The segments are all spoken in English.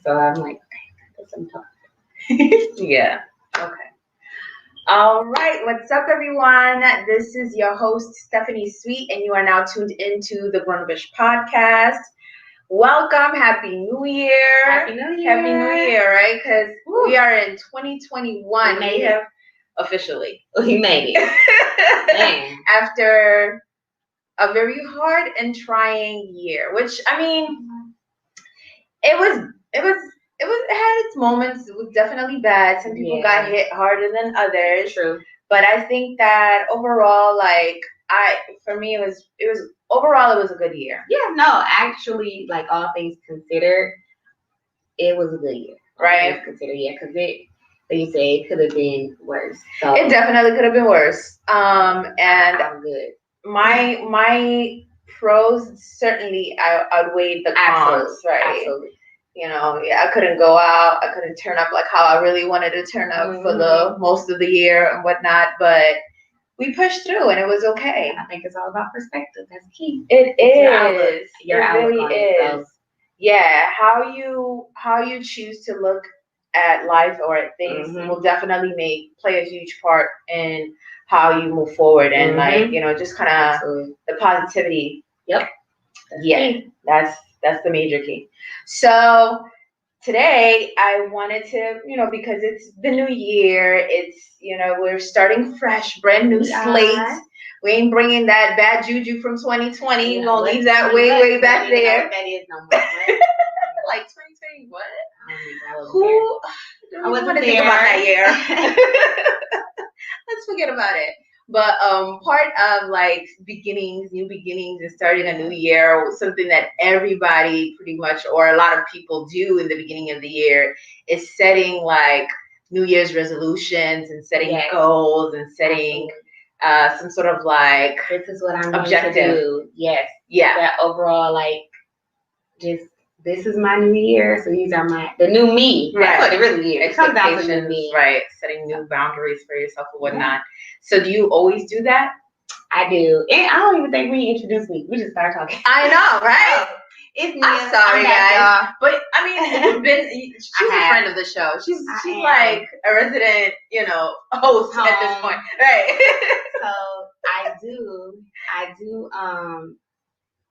So I'm like, okay, get some talk. Yeah. Okay. All right. What's up, everyone? This is your host, Stefany Sweet, and you are now tuned into the GrownupIsh Podcast. Welcome. Happy New Year. Happy New Year. Happy New Year, right? Because we are in 2021. We have officially. We made it. After a very hard and trying year, which, I mean, it had its moments. It was definitely bad. Some people got hit harder than others. True. But I think that overall, for me, it was overall, it was a good year. Yeah, no, actually, like all things considered, it was a good year. Right. Considered, yeah, because like you say, it could have been worse. So it definitely could have been worse. And I'm good. My pros certainly outweighed the cons. Right. Absolutely. You know, I couldn't go out. I couldn't turn up like how I really wanted to turn up for the most of the year and whatnot. But we pushed through, and it was okay. I think it's all about perspective. That's key. It is. Your it outlook really is. Yeah, how you choose to look at life or at things will definitely play a huge part in how you move forward and just kind of the positivity. Yep. That's the major key. So today I wanted to, because it's the new year, it's, we're starting fresh, brand new slate. We ain't bringing that bad juju from 2020. We're going to leave that way back there. That is no more. Like 2020, what? I wasn't want to think about that year. Let's forget about it. But part of like new beginnings and starting a new year, something that everybody pretty much or a lot of people do in the beginning of the year is setting like New Year's resolutions and setting goals and setting some sort of like this is what I'm objective. Going to do. Yes. Yeah. That overall like just this is my new year, so these are the new me. That's what it really is. It comes down to new me. Right. Setting new boundaries for yourself and whatnot. So do you always do that? I do. And I don't even think we introduced me. We just started talking. I know, right? It's Nias. I'm sorry, guys. But I mean, she's a friend of the show. She's like a resident, host at this point. Right. So I do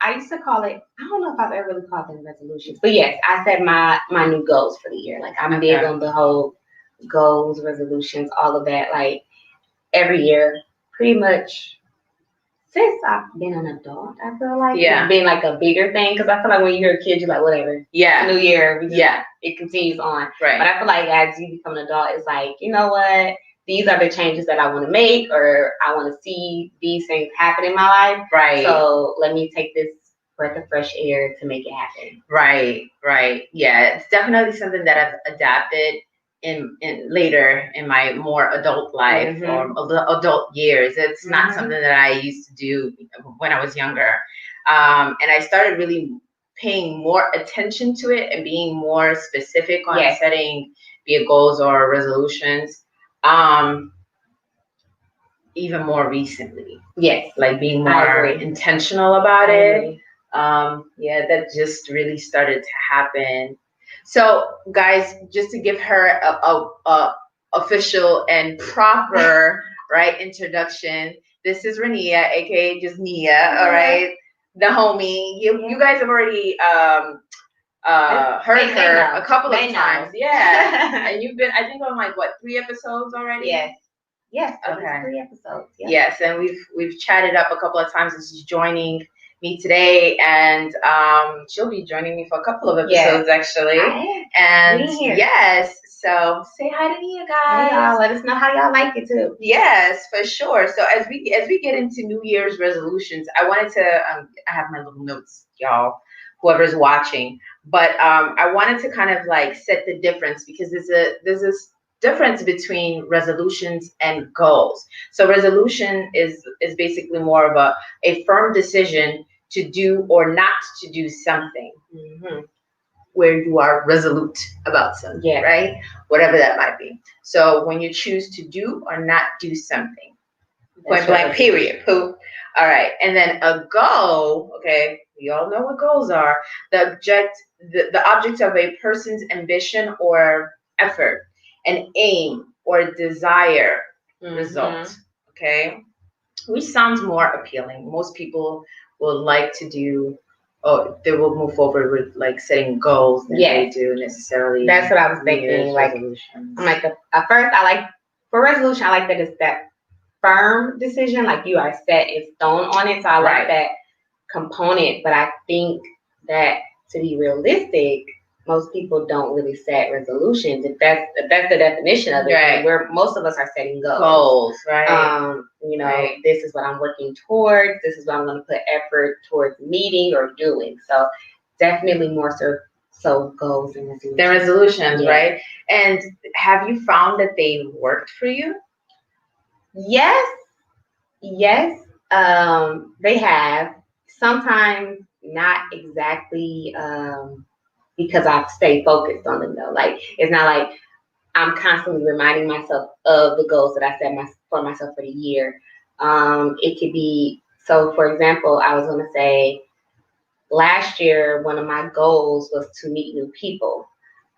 I used to call it, I don't know if I've ever really called them resolutions, but yes, I set my new goals for the year. Like I'm big on the whole goals, resolutions, all of that. Like every year, pretty much since I've been an adult, I feel like it's been like a bigger thing. Because I feel like when you're a kid, you're like, whatever. Yeah. New year, it continues on. Right. But I feel like as you become an adult, it's like, you know what? These are the changes that I want to make, or I want to see these things happen in my life. Right. So let me take this breath of fresh air to make it happen. Right. Yeah, it's definitely something that I've adapted in later in my more adult life or adult years. It's not something that I used to do when I was younger. And I started really paying more attention to it and being more specific on setting be it goals or resolutions. Even more recently. Yes. Like being more intentional about it. That just really started to happen. So, guys, just to give her a official and proper introduction, this is Rania, aka just Nia. All right, the homie. You guys have already heard her a couple of times. Yeah, and you've been, I think, on like 3 episodes already. Yes. Okay. 3 episodes. Yeah. Yes, and we've chatted up a couple of times, and she's joining me today, and she'll be joining me for a couple of episodes actually. And yes, so say hi to Nia, guys. Hey, y'all, let us know how y'all like it too. Yes, for sure. So as we get into New Year's resolutions, I wanted to I have my little notes, y'all, whoever's watching, but I wanted to kind of like set the difference, because there's this difference between resolutions and goals. So resolution is basically more of a firm decision to do or not to do something, where you are resolute about something, right? Whatever that might be. So when you choose to do or not do something, point blank, period, poop. All right. And then a goal, okay, we all know what goals are. The object of a person's ambition or effort, an aim or desire, result. Okay, which sounds more appealing. Most people will like to do. Oh, they will move forward with like setting goals than they do necessarily. That's what I was thinking. Like, I'm like, at first, I like for resolution, I like that it's that firm decision, like you are set in stone on it. So I like that component, but I think that to be realistic, most people don't really set resolutions. If that's the definition of it, where most of us are setting goals, right? You know, this is what I'm working towards. This is what I'm going to put effort towards meeting or doing. So definitely more so goals and resolutions. The resolutions, right? And have you found that they worked for you? Yes, they have. Sometimes not exactly because I've stayed focused on them though. Like, it's not like I'm constantly reminding myself of the goals that I set for myself for the year. It could be, so for example, I was going to say last year, one of my goals was to meet new people.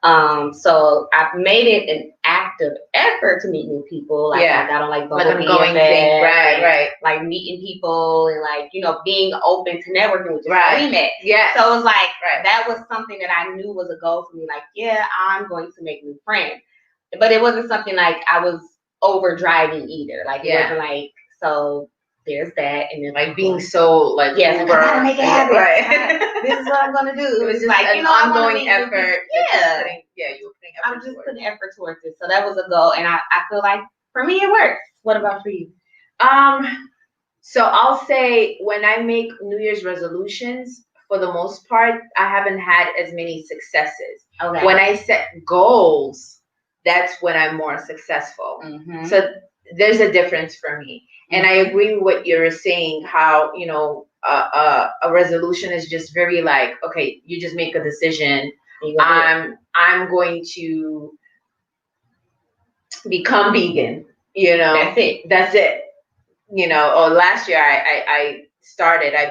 So I've made it an active effort to meet new people. Like I got on like an ongoing thing, right. Like meeting people and like, you know, being open to networking, which is how we met. Yeah. So it was like that was something that I knew was a goal for me. Like, I'm going to make new friends, but it wasn't something like I was overdriving either. Like it wasn't like so. There's that, and then like being so like I gotta make it happen. Right. This is what I'm gonna do. It was just like an ongoing effort. You were putting effort. I'm just putting effort towards it. So that was a goal, and I feel like for me it works. What about for you? So I'll say when I make New Year's resolutions, for the most part, I haven't had as many successes. Okay. When I set goals, that's when I'm more successful. So there's a difference for me. And I agree with what you're saying, how, you know, a resolution is just very like, okay, you just make a decision. I'm going to become vegan, you know. That's it. You know, or last year I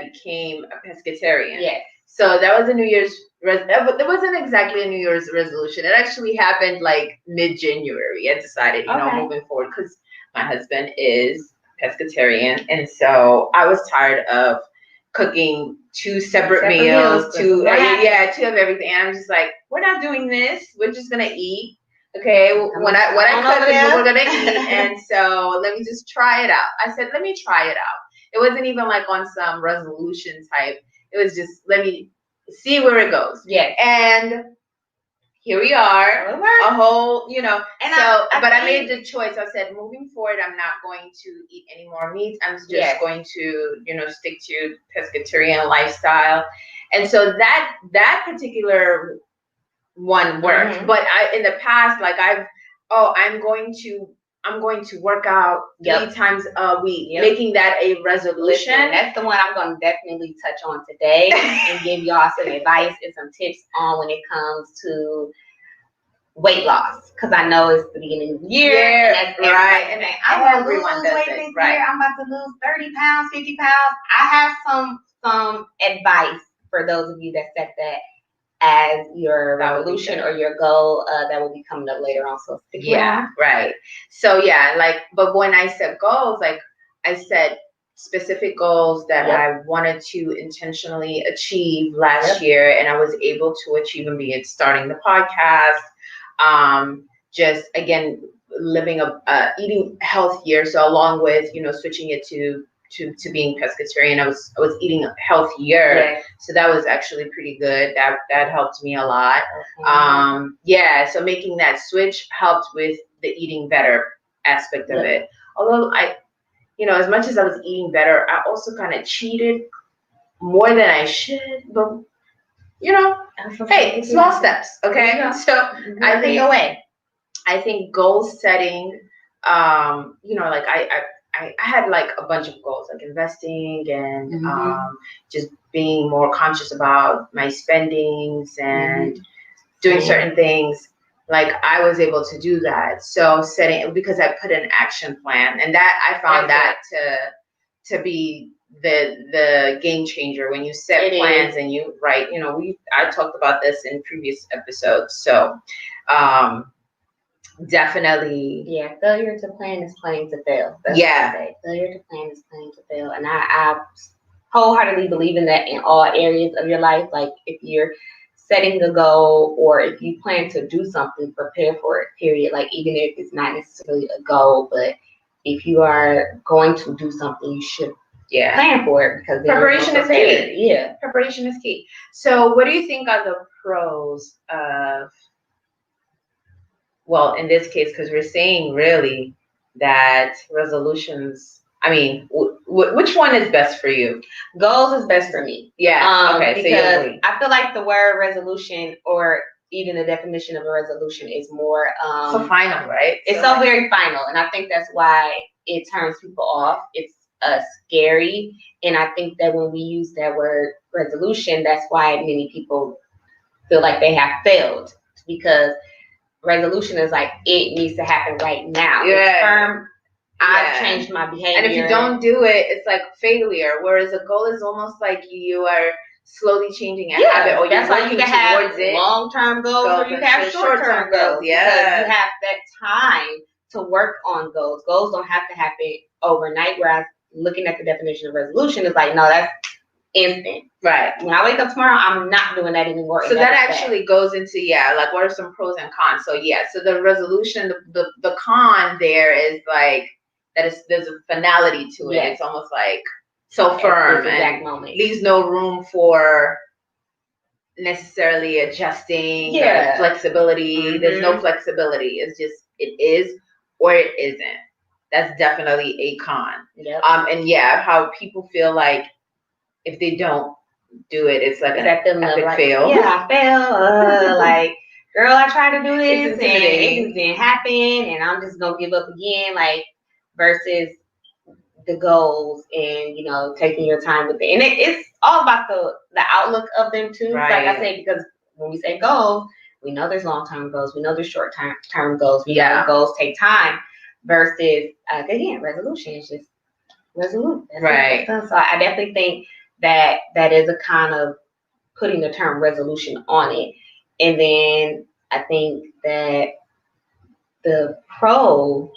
became a pescatarian. Yeah. So that was a New Year's, it wasn't exactly a New Year's resolution. It actually happened like mid-January. I decided, you know, moving forward, because my husband is pescatarian, and so I was tired of cooking two separate meals, two of everything. And I'm just like, we're not doing this. We're just gonna eat. Okay, what I cook is what we're gonna eat, and so let me just try it out. I said, let me try it out. It wasn't even like on some resolution type. It was just, let me see where it goes. Yeah, and here we are, a whole, you know. And I made the choice. I said, moving forward, I'm not going to eat any more meat. I'm just going to, you know, stick to pescatarian lifestyle. And so that particular one worked. But in the past, like I'm going to work out 3 times a week, making that a resolution. Listen, that's the one I'm going to definitely touch on today and give y'all some advice and some tips on when it comes to weight loss, because I know it's the beginning of the year. And that's right. And I'm going to lose weight this year. I'm about to lose 30 pounds, 50 pounds. I have some advice for those of you that set that as your resolution or your goal that will be coming up later on. So right. So but when I set goals, like I set specific goals that I wanted to intentionally achieve last year, and I was able to achieve them, be it starting the podcast, just again living eating healthier. So along with, you know, switching it to being pescatarian, I was eating healthier. So that was actually pretty good. That helped me a lot. So making that switch helped with the eating better aspect of it. Although you know, as much as I was eating better, I also kind of cheated more than I should. But you know, hey, small steps. Okay. So I think goal setting, you know, like I had like a bunch of goals, like investing and just being more conscious about my spendings and doing certain things. Like I was able to do that. So setting, because I put an action plan, and that I found that to be the game changer when you set plans and you write. I talked about this in previous episodes. So definitely. Yeah, failure to plan is planning to fail. That's what I say. Failure to plan is planning to fail. And I wholeheartedly believe in that in all areas of your life. Like if you're setting a goal or if you plan to do something, prepare for it, period. Like even if it's not necessarily a goal, but if you are going to do something, you should plan for it because preparation is key. Yeah. Preparation is key. So what do you think are the pros of, well, in this case, because we're saying really that resolutions, I mean, which one is best for you? Goals is best for me. Yeah. Okay. Because so I feel like the word resolution or even the definition of a resolution is more so final, right? It's so very final, and I think that's why it turns people off. It's scary, and I think that when we use that word resolution, that's why many people feel like they have failed, because resolution is like it needs to happen right now. Yeah. It's firm. I've changed my behavior. And if you don't do it, it's like failure. Whereas a goal is almost like you are slowly changing a habit, or that's why you can have long-term goals or you can have short-term goals. Yeah. Because you have that time to work on goals. Goals don't have to happen overnight, whereas looking at the definition of resolution is like, no, that's instant. Right. When I wake up tomorrow, I'm not doing that anymore. So that actually goes into, like what are some pros and cons? So so the resolution, the con there is like there's a finality to it. It's almost like so firm and leaves no room for necessarily adjusting, flexibility. Mm-hmm. There's no flexibility. It's just it is or it isn't. That's definitely a con. Yep. And how people feel like if they don't do it, it's like an epic fail. Yeah, I failed. Like, girl, I tried to do this and it just didn't happen, and I'm just gonna give up again. Like, versus the goals and taking your time with it, and it's all about the outlook of them too. Right. Like I say, because when we say goals, we know there's long-term goals, we know there's short-term goals. We know goals take time. Versus again, resolution is just resolute. That's right. So I definitely think that is a kind of putting the term resolution on it. And then I think that the pro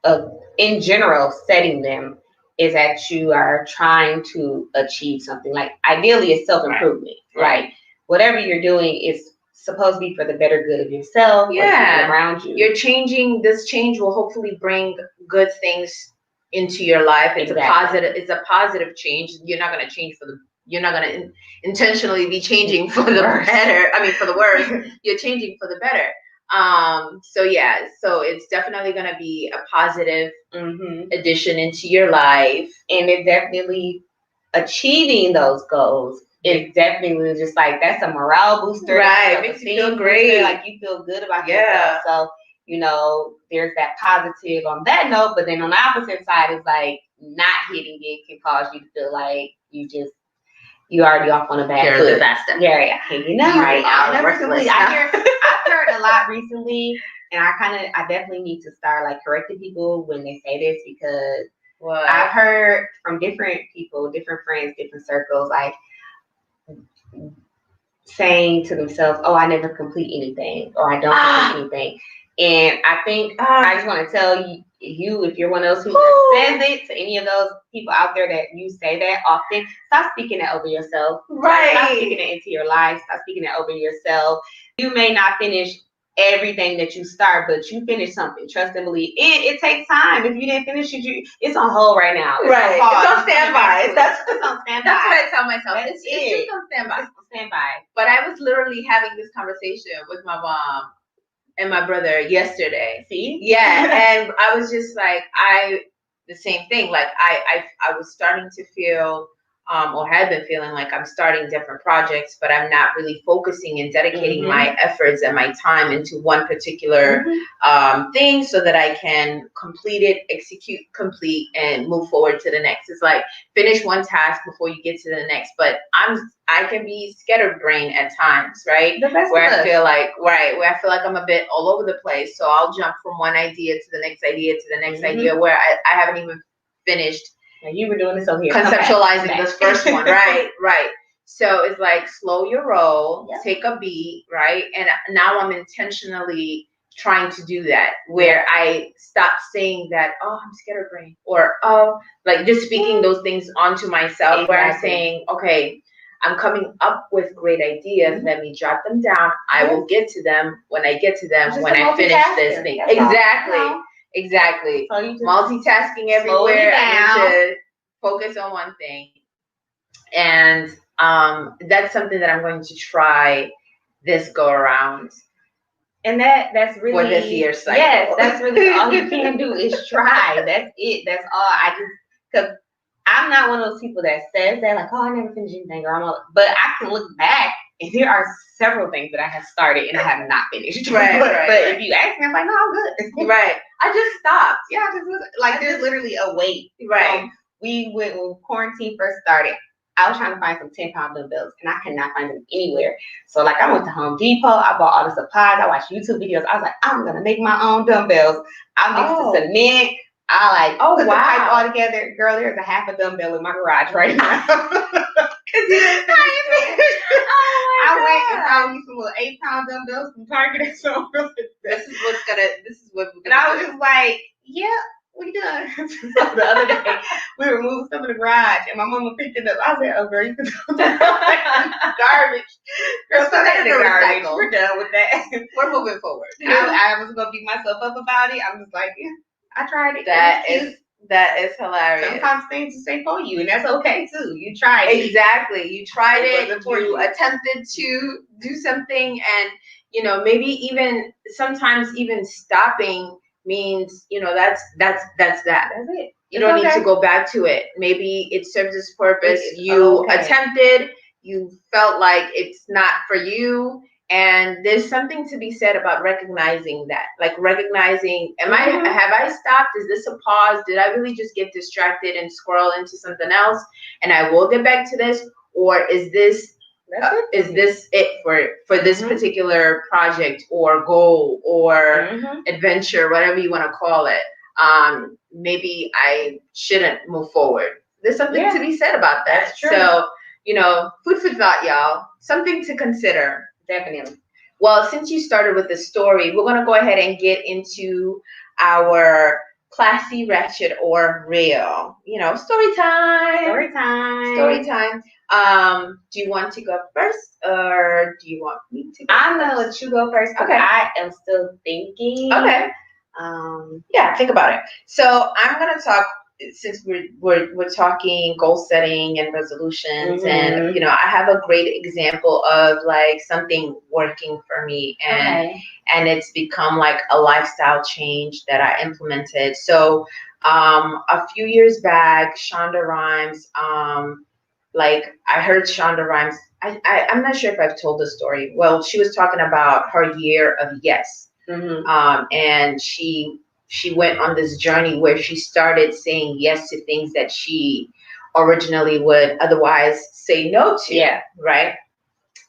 of, in general, setting them is that you are trying to achieve something. Like ideally it's self-improvement. Right. Like whatever you're doing is supposed to be for the better good of yourself or people around you. You're changing. This change will hopefully bring good things into your life. It's a positive change. You're not going to change you're not going to intentionally be changing for the better. I mean, for the worse. You're changing for the better. So it's definitely going to be a positive addition into your life. And it definitely achieving those goals. It's definitely just like that's a morale booster. Right. Makes you feel great. Like you feel good about yourself. So, there's that positive on that note, but then on the opposite side is like not hitting it can cause you to feel like you already off on a bad foot. Yeah. Right. I've heard a lot recently, and I definitely need to start like correcting people when they say this, because I've heard from different people, different friends, different circles, like saying to themselves, "Oh, I never complete anything," or "I don't complete anything." And I think I just want to tell you, if you're one of those who says it, to any of those people out there that you say that often, stop speaking that over yourself. Right. Stop speaking it into your life. Stop speaking it over yourself. You may not finish everything that you start, but you finish something. Trust and believe. It takes time. If you didn't finish it, it's on hold right now. It's on standby. That's on standby. That's what I tell myself. It's just on standby. It's on standby. But I was literally having this conversation with my mom and my brother yesterday. See? Yeah. And I was just like, the same thing. Like I was starting to feel, or had been feeling like I'm starting different projects, but I'm not really focusing and dedicating my efforts and my time into one particular thing so that I can complete it, complete, and move forward to the next. It's like finish one task before you get to the next. But I can be scatterbrained at times, right? Where I feel like I'm a bit all over the place. So I'll jump from one idea to the next idea to the next idea where I haven't even finished Like you were doing this over here. Conceptualizing this first one, right? So it's like slow your roll, take a beat, right? And now I'm intentionally trying to do that, where I stop saying that, oh, I'm scatterbrained, or oh, like just speaking those things onto myself, where I'm saying, okay, I'm coming up with great ideas. Let me jot them down. I will get to them when I get to them, when I finish this thing. Exactly. So you just multitasking everywhere. I need to focus on one thing. And that's something that I'm going to try this go around. And that's really for this year's cycle. Yes, that's really all you can do is try. That's it. That's all. Because I'm not one of those people that says that, like, oh, I never finished anything, but I can look back and there are several things that I have started and I have not finished. Right. But if you ask me, I'm like, no, I'm good. Right. I just stopped. Yeah, there's literally a weight. Right. When quarantine first started, I was trying to find some 10-pound dumbbells and I could not find them anywhere. So like I went to Home Depot, I bought all the supplies, I watched YouTube videos. I was like, I'm gonna make my own dumbbells. I mixed the cement. I put the pipe all together. Girl, there's a half a dumbbell in my garage right now. I went and found me some little 8-pound dumbbells from Target. So this is what we're gonna and I was just like, yeah, we done. So the other day we were moving stuff in the garage and my mama picked it up. I said, oh girl, you can throw that garbage. Girl, throw that in the garbage. We're done with that. We're moving forward. I was gonna beat myself up about it. I'm just like, yeah, I tried it. That is hilarious. Sometimes things just stay for you, and that's okay too. You tried it. Exactly. You tried it. You attempted to do something, and maybe even sometimes even stopping means that's that. That's it. You don't need to go back to it. Maybe it serves its purpose. You attempted. You felt like it's not for you. And there's something to be said about recognizing that, like recognizing, have I stopped? Is this a pause? Did I really just get distracted and scroll into something else? And I will get back to this, or is this it for this particular project or goal or adventure, whatever you want to call it? Maybe I shouldn't move forward. There's something to be said about that. That's true. So, food for thought, y'all. Something to consider. Definitely. Well, since you started with the story, we're going to go ahead and get into our classy, ratchet, or real. Story time. Story time. Do you want to go first, or do you want me to go I'm going to let you go first. Okay. I am still thinking. Okay. Yeah, think about it. So I'm going to talk, since we're talking goal setting and resolutions, and I have a great example of like something working for me, and it's become like a lifestyle change that I implemented. So a few years back, Shonda Rhimes, like I heard Shonda Rhimes, I'm not sure if I've told the story. Well, she was talking about her year of yes. And she went on this journey where she started saying yes to things that she originally would otherwise say no to. Yeah. Right?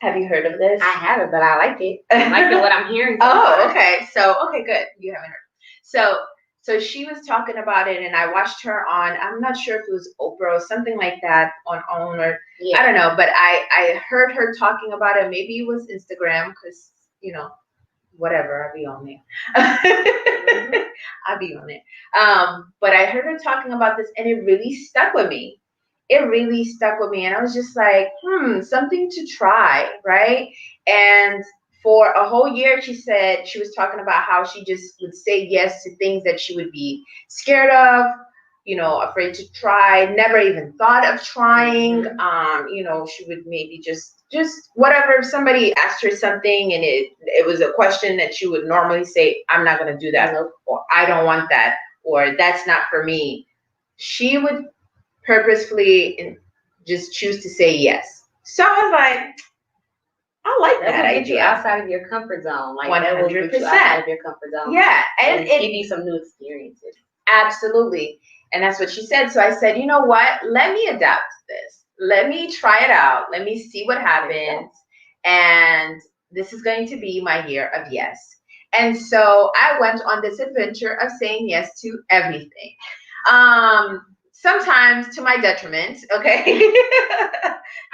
Have you heard of this? I haven't, but I like it. I like what I'm hearing. Okay. So, okay, good. You haven't heard. So she was talking about it, and I watched her on, I'm not sure if it was Oprah or something like that on OWN, or I don't know, but I heard her talking about it. Maybe it was Instagram, because, whatever, I'll be on there. I'll be on it. But I heard her talking about this, and it really stuck with me. And I was just like, something to try, right? And for a whole year, she said, she was talking about how she just would say yes to things that she would be scared of, afraid to try, never even thought of trying. She would maybe just whatever, if somebody asked her something and it was a question that she would normally say, I'm not going to do that, or I don't want that, or that's not for me. She would purposefully just choose to say yes. So I was like, I like that idea. Outside of your comfort zone, like 100%. Outside of your comfort zone. Yeah, and give you some new experiences. Absolutely, and that's what she said. So I said, you know what? Let me adapt this. Let me try it out. Let me see what happens. And this is going to be my year of yes. And so I went on this adventure of saying yes to everything. sometimes to my detriment. Okay.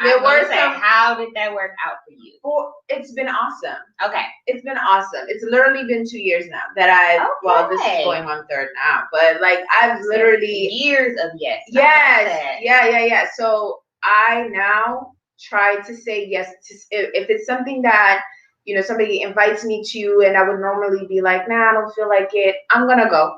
There were some. How did that work out for you? Well, it's been awesome. Okay. It's been awesome. It's literally been 2 years now that well, this is going on third now, but like I've literally years of yes. Yes. Yeah. So I now try to say yes to, if it's something that, you know, somebody invites me to, and I would normally be like, nah, I don't feel like it, I'm going to go.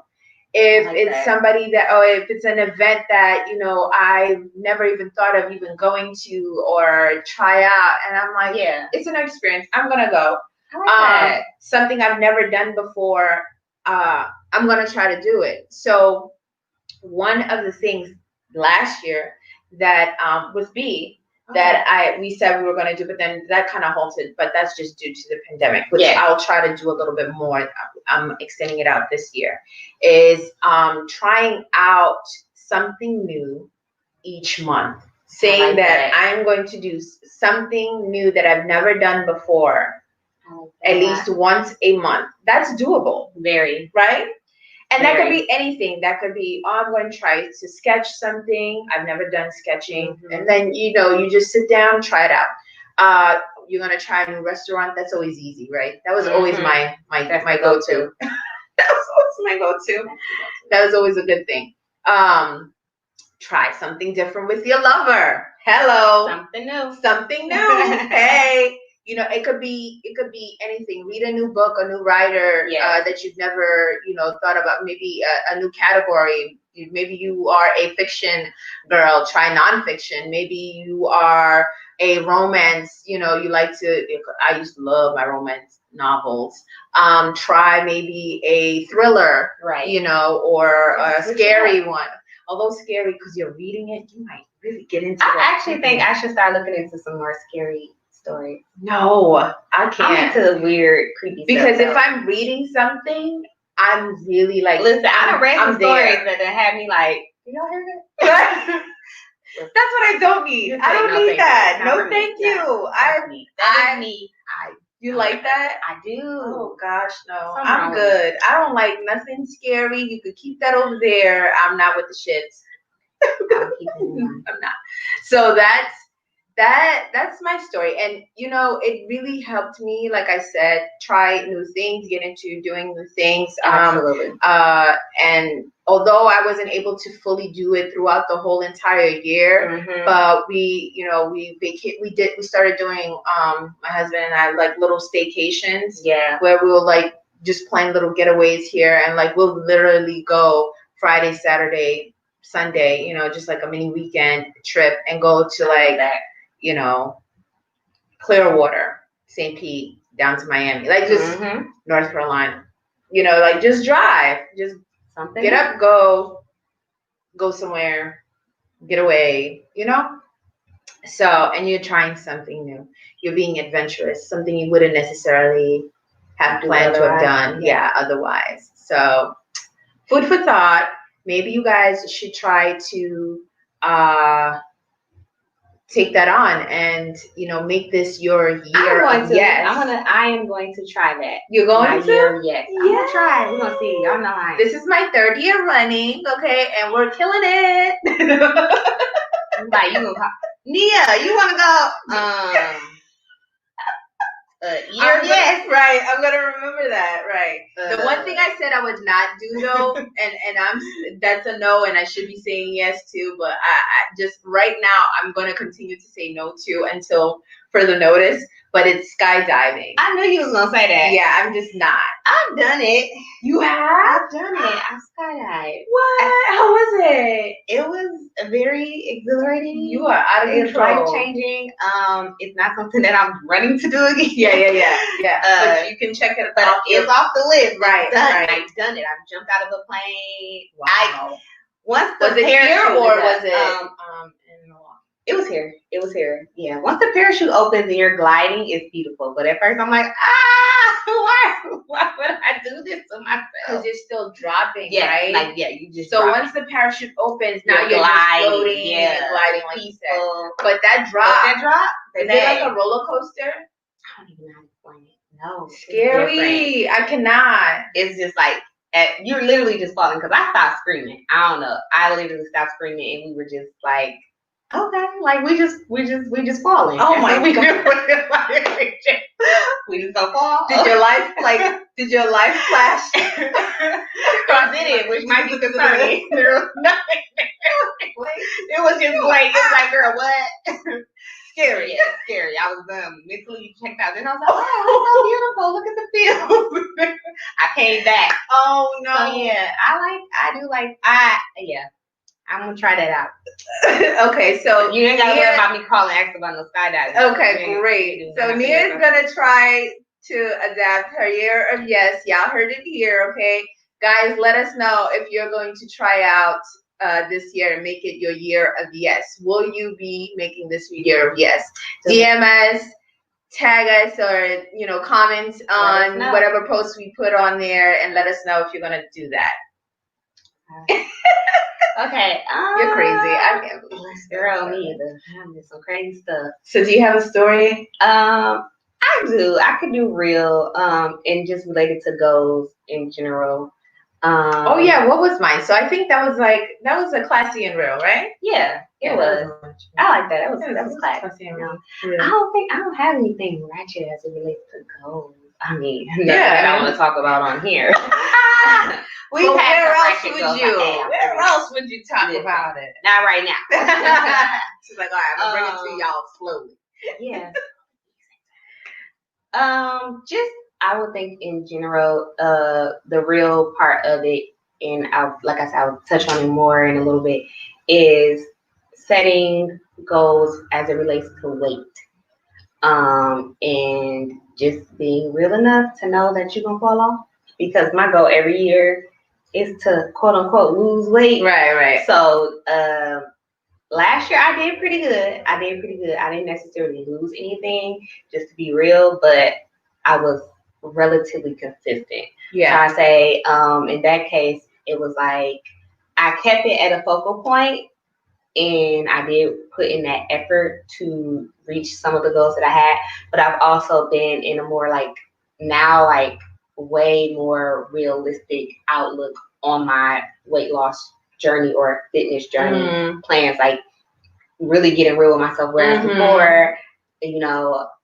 If it's somebody that, if it's an event that, you know, I've never even thought of even going to or try out, and I'm like, yeah, it's an experience, I'm going to go. Something I've never done before, I'm going to try to do it. So one of the things last year that with B that we said we were going to do, but then that kind of halted, but that's just due to the pandemic, which I'll try to do a little bit more. I'm extending it out this year, is trying out something new each month, saying that I'm going to do something new that I've never done before, at least once a month. That's doable. Very. Right? And that could be anything. That could be, I'm going to try to sketch something. I've never done sketching. And then, you know, you just sit down, try it out. You're going to try a new restaurant. That's always easy, right? That was always my go-to. That was always my go-to. That was always a good thing. Try something different with your lover. Hello. Something new. Hey. You know, it could be anything. Read a new book, a new writer that you've never, you know, thought about. Maybe a new category. Maybe you are a fiction girl. Try nonfiction. Maybe you are a romance. You know, you like to. I used to love my romance novels. Try maybe a thriller, right? You know, or a scary one. Although scary, because you're reading it, you might really get into it. I actually think I should start looking into some more scary story. No, I can't. I'm into the weird, creepy because stuff. Because if I'm reading something, I'm really like, listen, I read some stories that had me like, you y'all hear that? That's what I don't need. I don't need that. No, thank you. You like that? I do. Oh gosh, no. I'm good. I don't like nothing scary. You could keep that over there. I'm not with the shits. I'm not. So that's my story. And you know, it really helped me, like I said, try new things, get into doing new things. Absolutely. And although I wasn't able to fully do it throughout the whole entire year, but we started doing my husband and I like little staycations, where we were like just playing little getaways here, and like we'll literally go Friday, Saturday, Sunday, you know, just like a mini weekend trip, and go to like you know, Clearwater, St. Pete, down to Miami, like just North Carolina, you know, like just drive, just something, get up, go somewhere, get away, you know? So, and you're trying something new. You're being adventurous, something you wouldn't necessarily have planned to have done, otherwise. So, food for thought. Maybe you guys should try to take that on and, you know, make this your year of yes. I am going to try that. You're going to? Yes. I'm going to try. We're going to see. Y'all know how. This is my 3rd year running, okay? And we're killing it. Like, you going to call Nia, you want to go? Yes, right. I'm gonna remember that. Right. The one thing I said I would not do though, and that's a no, and I should be saying yes to, but I just right now I'm gonna continue to say no to until further notice. But it's skydiving. I knew you was gonna say that. Yeah, I'm just not. I've done it. You have? I've done it. I skydived. What? How was it? It was very exhilarating. You are out of control. Life changing. It's not something that I'm running to do again. Yeah. But you can check it. But it's off the list. Right. I've done it. I've jumped out of a plane. Wow. Was it here or was it in Milwaukee? It was here. Yeah. Once the parachute opens and you're gliding, it's beautiful. But at first I'm like, why would I do this to myself? Because you're still dropping, right? Like, you just so once the parachute opens, now you're gliding, just floating and gliding like you said. But that drop, is it like a roller coaster? I don't even know how to explain it. No. Scary. I cannot. It's just like you're literally just falling because I stopped screaming. I don't know. I literally stopped screaming and we were just like, okay, like we just falling. Oh my God. We just don't fall. Did your life flash? I did it, which might be concerning. There was nothing there. It was just like, it was like, girl, what? Scary. Yeah, scary. I was mentally checked out. Then I was like, wow, it's so beautiful. Look at the field. I came back. Oh no. So yeah, I'm gonna try that out. Okay, so you ain't gotta worry about me calling X about no skydiving. Okay, great. So Nia's gonna try to adapt her year of yes. Y'all heard it here, okay? Guys, let us know if you're going to try out this year and make it your year of yes. Will you be making this your year of yes? DM us, tag us, or comment on whatever post we put on there, and let us know if you're gonna do that. Okay. You're crazy. I can't believe this. Girl, me either. I'm just some crazy stuff. So do you have a story? I do. I could do real, and just related to goals in general. Oh yeah, what was mine? So I think that was a classy and real, right? Yeah, it was. I like that. That was classy and real. Yeah. I don't have anything ratchet as it relates to goals. I mean, that I want to talk about on here. Where else would you talk about it? Not right now. She's like, all right, I'm gonna bring it to y'all slowly. Yeah. I would think in general, the real part of it, and I'll touch on it more in a little bit, is setting goals as it relates to weight. And just being real enough to know that you're gonna fall off. Because my goal every year is to quote unquote lose weight. Right. So last year I did pretty good. I didn't necessarily lose anything, just to be real, but I was relatively consistent. Yeah. So I say in that case, it was like I kept it at a focal point, and I did put in that effort to reach some of the goals that I had. But I've also been in a more way more realistic outlook on my weight loss journey or fitness journey plans, like really getting real with myself. Whereas before,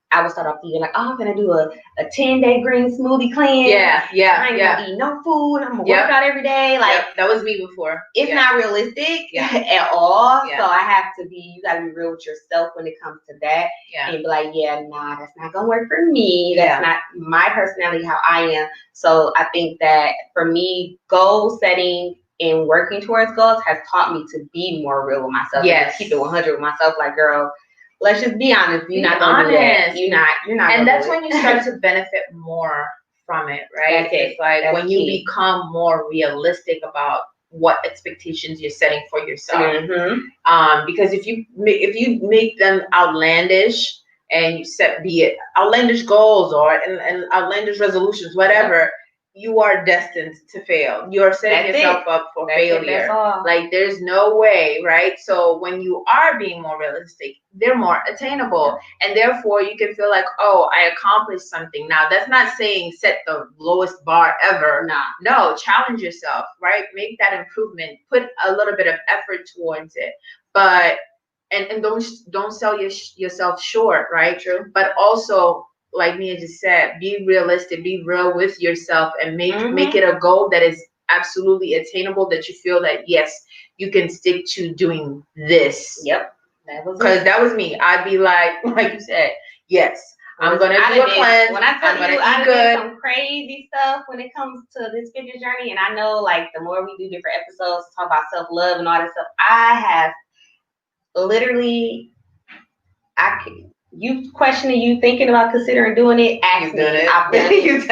I would start off the year like, oh, I'm gonna do a 10-day green smoothie cleanse. Yeah. I ain't gonna eat no food. I'm gonna work out every day. That was me before. It's not realistic at all. So I have to you gotta be real with yourself when it comes to that. Yeah. And be like, that's not gonna work for me. That's not my personality, how I am. So I think that for me, goal setting and working towards goals has taught me to be more real with myself. Yes. And keep it 100 with myself. Like, girl, let's just be honest. You're not gonna do that. You're not. And that's when you start to benefit more from it, right? That's it. It's like when you become more realistic about what expectations you're setting for yourself. Because if you make them outlandish and you set, be it outlandish goals or and outlandish resolutions, whatever. You are destined to fail. You're setting yourself up for failure. Like there's no way, right? So when you are being more realistic, they're more attainable. And therefore you can feel like, oh, I accomplished something. Now that's not saying set the lowest bar ever. No, challenge yourself, right? Make that improvement. Put a little bit of effort towards it. But and don't sell yourself short, right? True. But also, like Nia just said, be realistic, be real with yourself, and make it a goal that is absolutely attainable, that you feel that, yes, you can stick to doing this. Yep. Because that was me. I'd be like you said, yes, I'm going to do a cleanse. When I tell you, I did some crazy stuff when it comes to this fitness journey, and I know, like, the more we do different episodes, talk about self-love and all that stuff, I have literally, you questioning, you thinking about considering doing it, ask me. I've done it. You've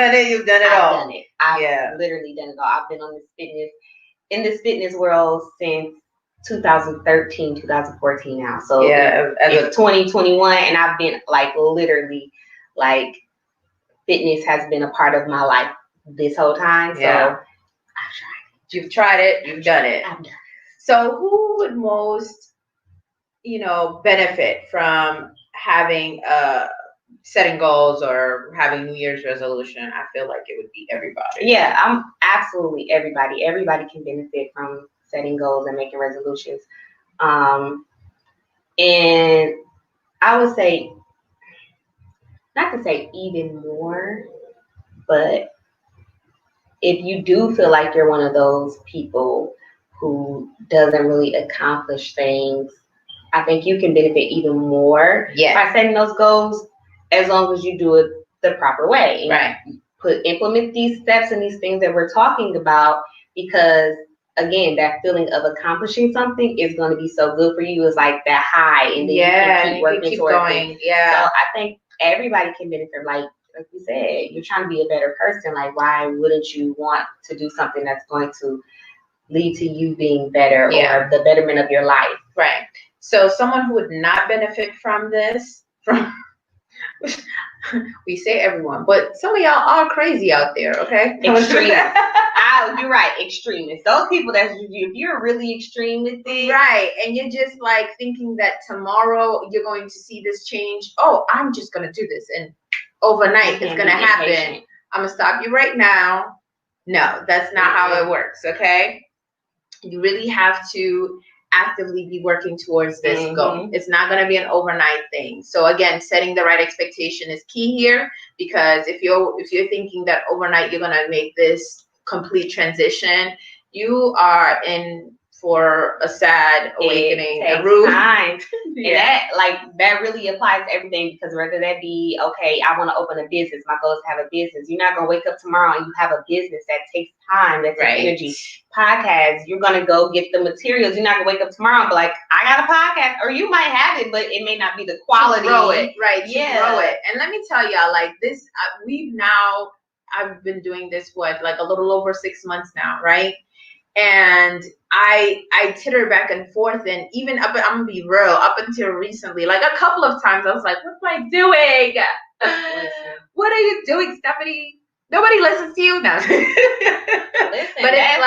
done it all. I've done it. I've literally done it all. I've been on in this fitness world since 2013, 2014 now. So it's 2021, and I've been literally fitness has been a part of my life this whole time. So I've tried it. You've tried it. You've done it. I've done it. So who would most, benefit from having setting goals or having New Year's resolution? I feel like it would be everybody. Yeah, I absolutely everybody can benefit from setting goals and making resolutions. And I would say, not to say even more, but if you do feel like you're one of those people who doesn't really accomplish things, I think you can benefit even more by setting those goals, as long as you do it the proper way. Right. Implement these steps and these things that we're talking about, because again, that feeling of accomplishing something is going to be so good for you. It's like that high, and then you can keep working towards going. it. Yeah. So I think everybody can benefit. Like you said, you're trying to be a better person. Like, why wouldn't you want to do something that's going to lead to you being better or the betterment of your life? Right. So someone who would not benefit from this, we say everyone, but some of y'all are crazy out there, okay? Extremists. You're right, extremists. Those people if you're really extreme with it. Right, and you're just like thinking that tomorrow you're going to see this change. Oh, I'm just going to do this, and overnight it's going to happen. Impatient. I'm going to stop you right now. No, that's not how it works, okay? You really have to actively be working towards this goal. It's not going to be an overnight thing. So again, setting the right expectation is key here, because if you're thinking that overnight you're going to make this complete transition, you are in for a sad awakening. It takes time. And that really applies to everything, because whether that be, okay, I want to open a business, my goal is to have a business. You're not going to wake up tomorrow and you have a business. That takes time, that takes energy. Podcast, you're going to go get the materials. You're not going to wake up tomorrow and be like, I got a podcast. Or you might have it, but it may not be the quality. Grow it, right? Grow it. And let me tell y'all, like this, I've been doing this, like a little over 6 months now, right? And I titter back and forth, and even I'm gonna be real, up until recently, like a couple of times I was like, what am I doing? What are you doing, Stefany? Nobody listens to you now. Listen, but that's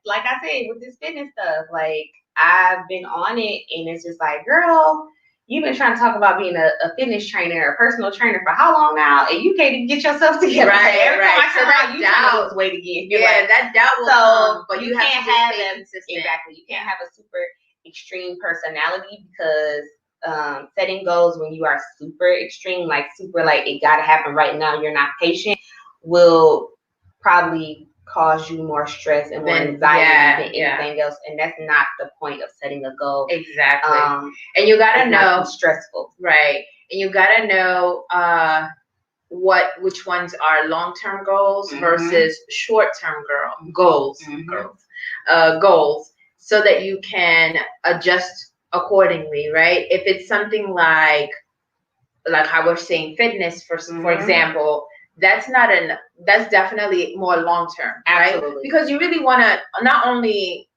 like I said with this fitness stuff, like I've been on it, and it's just like, girl, you've been trying to talk about being a fitness trainer, a personal trainer for how long now? And you can't even get yourself together. Right, every time I turn around, you trying to lose weight again. That doubt will come, but you can't have to have stay consistent. Exactly. You can't have a super extreme personality, because setting goals when you are super extreme, like it got to happen right now, you're not patient, will probably cause you more stress and more anxiety than anything else, and that's not the point of setting a goal. Exactly. And you gotta know, stressful, right? And you gotta know which ones are long-term goals versus short-term goals, goals, so that you can adjust accordingly, right? If it's something like how we're saying fitness, for example. That's definitely more long-term, right? Absolutely. Because you really want to not only,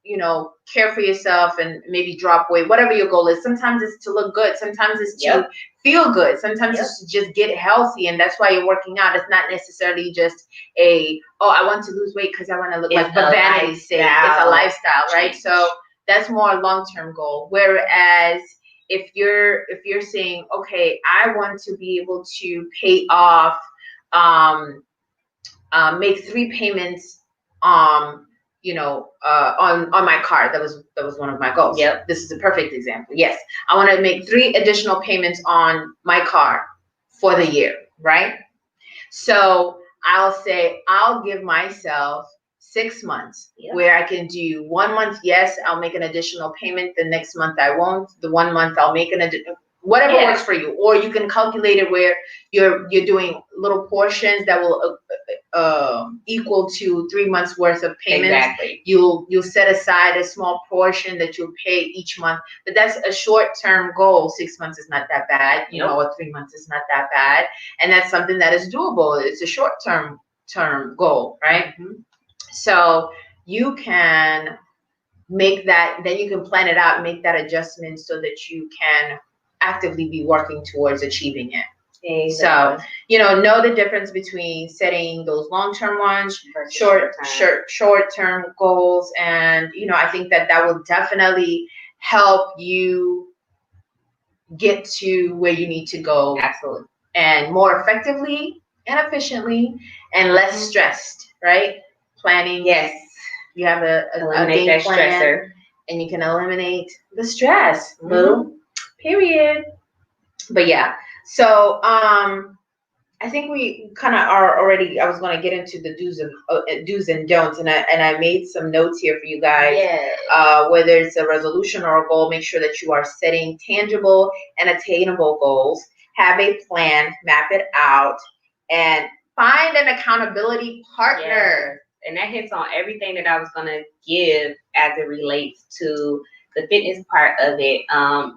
care for yourself and maybe drop weight, whatever your goal is. Sometimes it's to look good. Sometimes it's to feel good. Sometimes it's to just get healthy. And that's why you're working out. It's not necessarily just I want to lose weight because I want to look like, for vanity's sake. It's a lifestyle, right? So that's more a long-term goal. Whereas if you're saying, okay, I want to be able to pay off, make 3 payments, on my car. That was one of my goals. Yep. This is a perfect example. Yes. I want to make 3 additional payments on my car for the year, right? So I'll say, I'll give myself 6 months where I can do 1 month. Yes, I'll make an additional payment. The next month I won't. The 1 month I'll make whatever works for you. Or you can calculate it where you're doing little portions that will equal to 3 months worth of payments. Exactly. You'll set aside a small portion that you'll pay each month. But that's a short-term goal. 6 months is not that bad. Or 3 months is not that bad. And that's something that is doable. It's a short-term goal, right? Mm-hmm. So you can make that, then you can plan it out, make that adjustment so that you can actively be working towards achieving it. Exactly. So, know the difference between setting those long-term ones, short-term goals. And, I think that will definitely help you get to where you need to go. Absolutely. And more effectively and efficiently and less stressed, right? planning. Yes. You have a Eliminate game that plan, stressor. and you can eliminate the stress. Mm-hmm. Period. But yeah, so I think we kind of are already. I was going to get into the do's and don'ts, and I made some notes here for you guys. Yes. Whether it's a resolution or a goal, make sure that you are setting tangible and attainable goals. Have a plan, map it out, and find an accountability partner. Yes. And that hits on everything that I was going to give as it relates to the fitness part of it.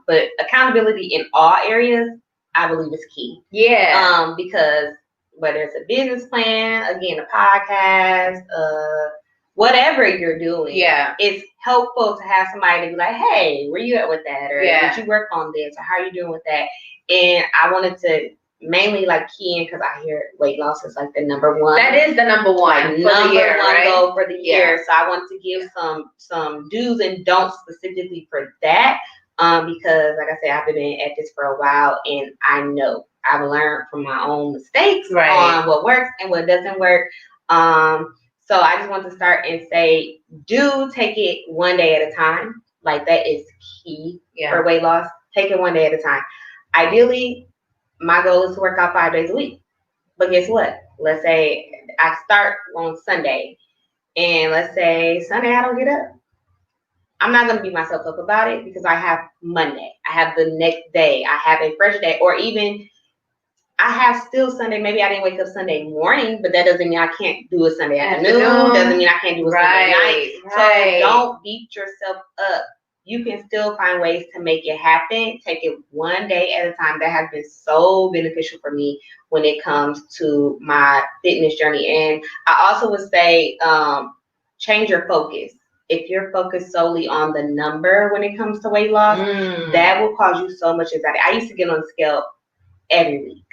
But accountability in all areas, I believe, is key. Yeah. Because whether it's a business plan, again, a podcast, whatever you're doing, Yeah. it's helpful to have somebody to be like, hey, where you at with that? Or Yeah. did you work on this? Or how are you doing with that? And I wanted to mainly like key in because I hear weight loss is like the number one. That is the number one like for number the year, one right? goal for the Yeah. year. So I wanted to give some do's and don'ts specifically for that. Because like I said, I've been at this for a while and I know I've learned from my own mistakes on what works and what doesn't work. So I just want to start and say, do take it one day at a time. Like that is key for weight loss. Take it one day at a time. Ideally, my goal is to work out 5 days a week. But guess what? Let's say I start on Sunday and let's say Sunday I don't get up. I'm not going to beat myself up about it because I have Monday. I have the next day. I have a fresh day. Or even I have still Sunday. Maybe I didn't wake up Sunday morning, but that doesn't mean I can't do a Sunday afternoon. Doesn't mean I can't do a Sunday night. So don't beat yourself up. You can still find ways to make it happen. Take it one day at a time. That has been so beneficial for me when it comes to my fitness journey. And I also would say change your focus. If you're focused solely on the number when it comes to weight loss, that will cause you so much anxiety. I used to get on the scale every week.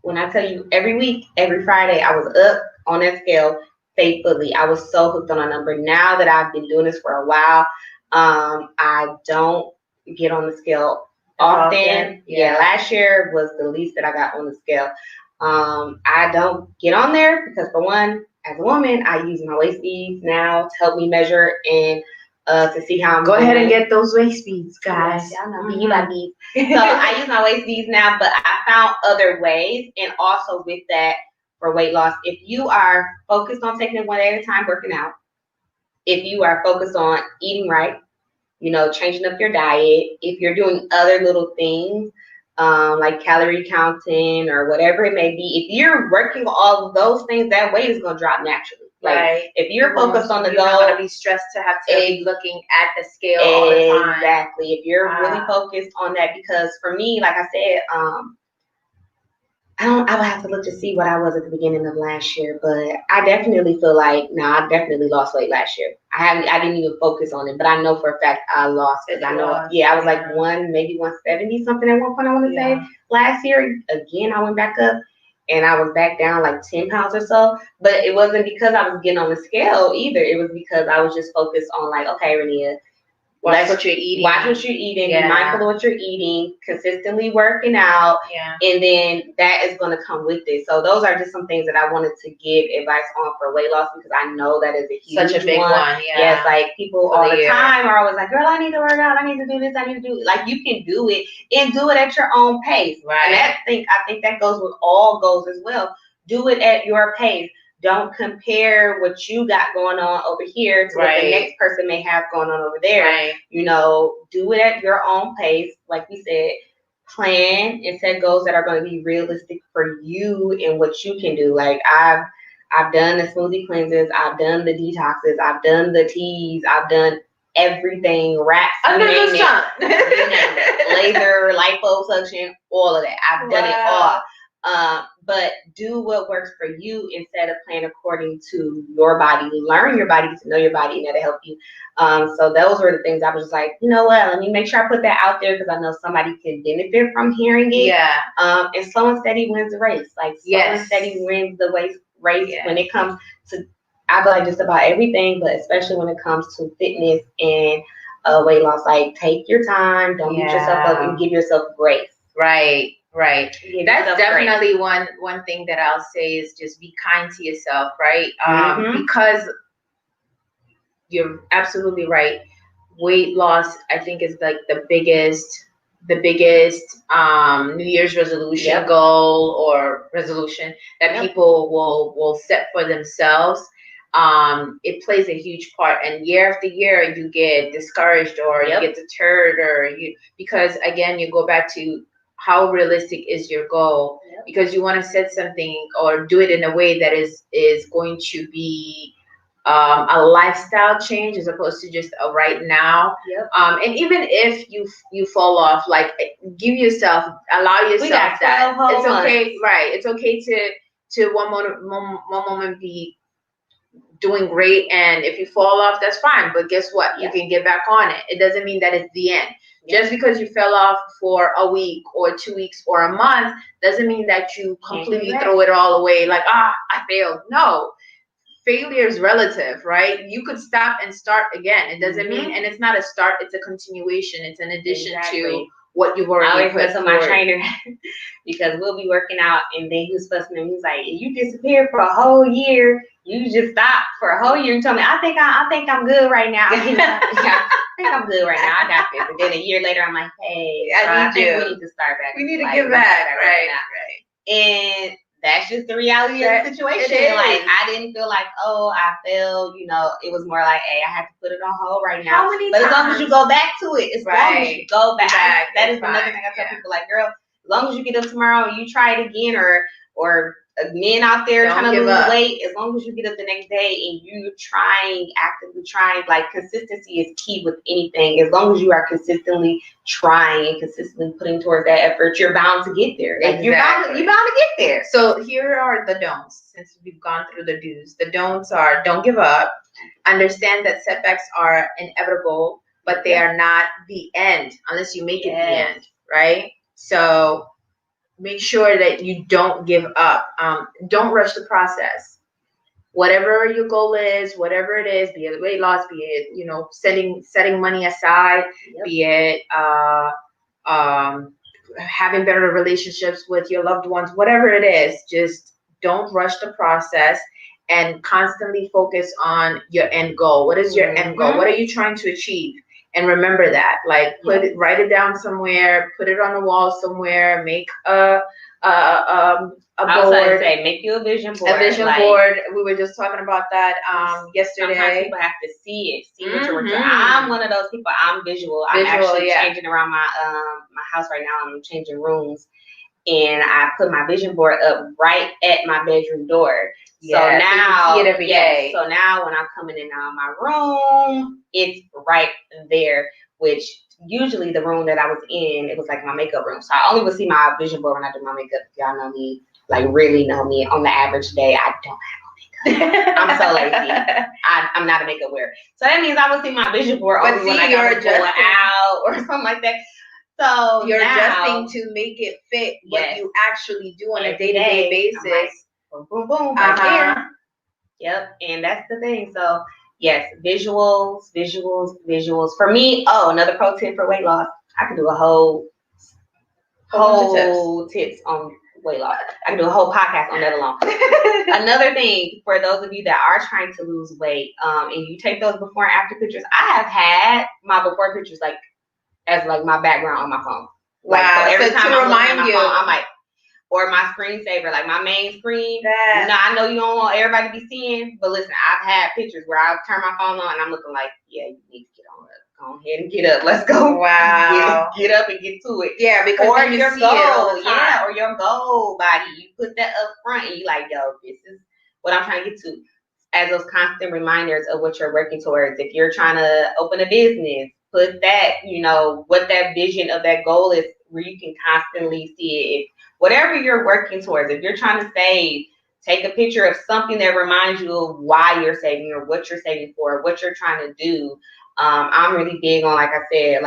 When I tell you every week, every Friday, I was up on that scale faithfully. I was so hooked on a number. Now that I've been doing this for a while, I don't get on the scale often. Yeah, last year was the least that I got on the scale. I don't get on there because for one, as a woman, I use my waist beads now to help me measure and to see how I'm Go doing. ahead and get those waist beads, guys. Y'all know me, you got beads. So I use my waist beads now, but I found other ways. And also with that, for weight loss, if you are focused on taking it one day at a time, working out, if you are focused on eating right, changing up your diet, if you're doing other little things, like calorie counting or whatever it may be, if you're working all of those things, that weight is going to drop naturally. Like if you're focused on the goal, you're not going to be stressed to have to be looking at the scale all the time. Exactly. If you're really focused on that, because for me, like I said, I would have to look to see what I was at the beginning of last year, but I definitely feel like, I definitely lost weight last year. I didn't even focus on it, but I know for a fact I lost it. I know, I was like maybe 170 something at one point, I want to say. Last year, again, I went back up and I was back down like 10 pounds or so, but it wasn't because I was getting on the scale either. It was because I was just focused on like, okay, Renia, watch what you're eating. Watch what you're eating. Be mindful of what you're eating. Consistently working out. And then that is going to come with it. So those are just some things that I wanted to give advice on for weight loss because I know that is a huge such a big one. Yes, like people all the time are always like, girl, I need to work out. I need to do this. I need to do it. Like you can do it and do it at your own pace. Right. And I think that goes with all goals as well. Do it at your pace. Don't compare what you got going on over here to what the next person may have going on over there. Do it at your own pace. Like we said, plan and set goals that are going to be realistic for you and what you can do. Like I've done the smoothie cleanses, I've done the detoxes, I've done the teas, I've done everything, wraps, under the sun, laser, liposuction, all of that. I've done it all. But do what works for you instead of playing according to your body. Learn your body, to know your body, and that'll help you. So those were the things I was just like, let me make sure I put that out there because I know somebody can benefit from hearing it. And slow and steady wins the race. Like slow and steady wins the race when it comes to, I feel like just about everything, but especially when it comes to fitness and weight loss. Like take your time, don't beat yourself up, and give yourself grace. Right. Right. That's definitely one thing that I'll say is just be kind to yourself, right? Because you're absolutely right. Weight loss, I think, is like the biggest New Year's resolution goal or resolution that people will set for themselves. It plays a huge part, and year after year you get discouraged or you get deterred, or because again you go back to how realistic is your goal, because you want to set something or do it in a way that is going to be a lifestyle change as opposed to just a right now. And even if you fall off, like allow yourself that it's okay, right? It's okay to one moment be doing great, and if you fall off, that's fine, but guess what, you can get back on it. It doesn't mean that it's the end. Just because you fell off for a week or 2 weeks or a month doesn't mean that you completely throw it all away, like I failed. No, failure is relative, right? You could stop and start again. It doesn't mean, and it's not a start, it's a continuation. It's an addition to what you've already put forward. My trainer, because we'll be working out, and then he was fussing at me. He's like, "You disappeared for a whole year. You just stopped for a whole year." And told me, I think I'm good right now. I think I'm good right now. I got this. And then a year later, I'm like, "Hey, I think we need to start back. We need to get back, right?" And that's just the reality of the situation. Like, I didn't feel like, oh, I failed. You know, it was more like, hey, I have to put it on hold right now. But as long as you go back to it, as long as you go back, that is another thing I tell people. Like, girl, as long as you get up tomorrow and you try it again, or men out there trying to lose weight, as long as you get up the next day and you actively trying, like, consistency is key with anything. As long as you are consistently trying and consistently putting towards that effort, you're bound to get there. Like, you're bound to get there. So here are the don'ts, since we've gone through the do's. The don'ts are: don't give up. Understand that setbacks are inevitable, but they are not the end unless you make it the end, right? So make sure that you don't give up. Don't rush the process. Whatever your goal is, whatever it is, be it weight loss, be it, setting money aside, be it having better relationships with your loved ones, whatever it is, just don't rush the process and constantly focus on your end goal. What is your end goal? What are you trying to achieve? And remember that, like, write it down somewhere, put it on the wall somewhere, make a board. Make you a vision board. A vision board. We were just talking about that yesterday. Sometimes people have to see what you're working on. I'm one of those people. I'm visual. I'm actually changing around my house right now. I'm changing rooms, and I put my vision board up right at my bedroom door. So now, you see it every day. So now when I'm coming in out of my room, it's right there, which usually the room that I was in, it was like my makeup room. So I only would see my vision board when I do my makeup. If y'all know me, like really know me, on the average day, I don't have no makeup. I'm so lazy. I'm not a makeup wearer. So that means I would see my vision board only when I got to pull it out or something like that. So you're adjusting to make it fit what you actually do on a day-to-day basis. Boom, boom, boom, right there. Yep, and that's the thing. So, yes, visuals. For me, another pro tip for weight loss. I can do a whole tips on weight loss. I can do a whole podcast on that alone. Another thing, for those of you that are trying to lose weight, and you take those before and after pictures, I have had my before pictures as my background on my phone. Wow. So every time to remind my phone, I'm like, or my screensaver, like my main screen. Now, I know you don't want everybody to be seeing, but listen, I've had pictures where I turn my phone on and I'm looking like, you need to get on up. Go ahead and get up. Let's go. Wow. Get up and get to it. Yeah, because or you your see goal. It all the time. Or your goal body. You put that up front and you like, yo, this is what I'm trying to get to. As those constant reminders of what you're working towards. If you're trying to open a business, put that, what that vision of that goal is, where you can constantly see it. Whatever you're working towards, if you're trying to save, take a picture of something that reminds you of why you're saving or what you're saving for, what you're trying to do. I'm really big on, like I said,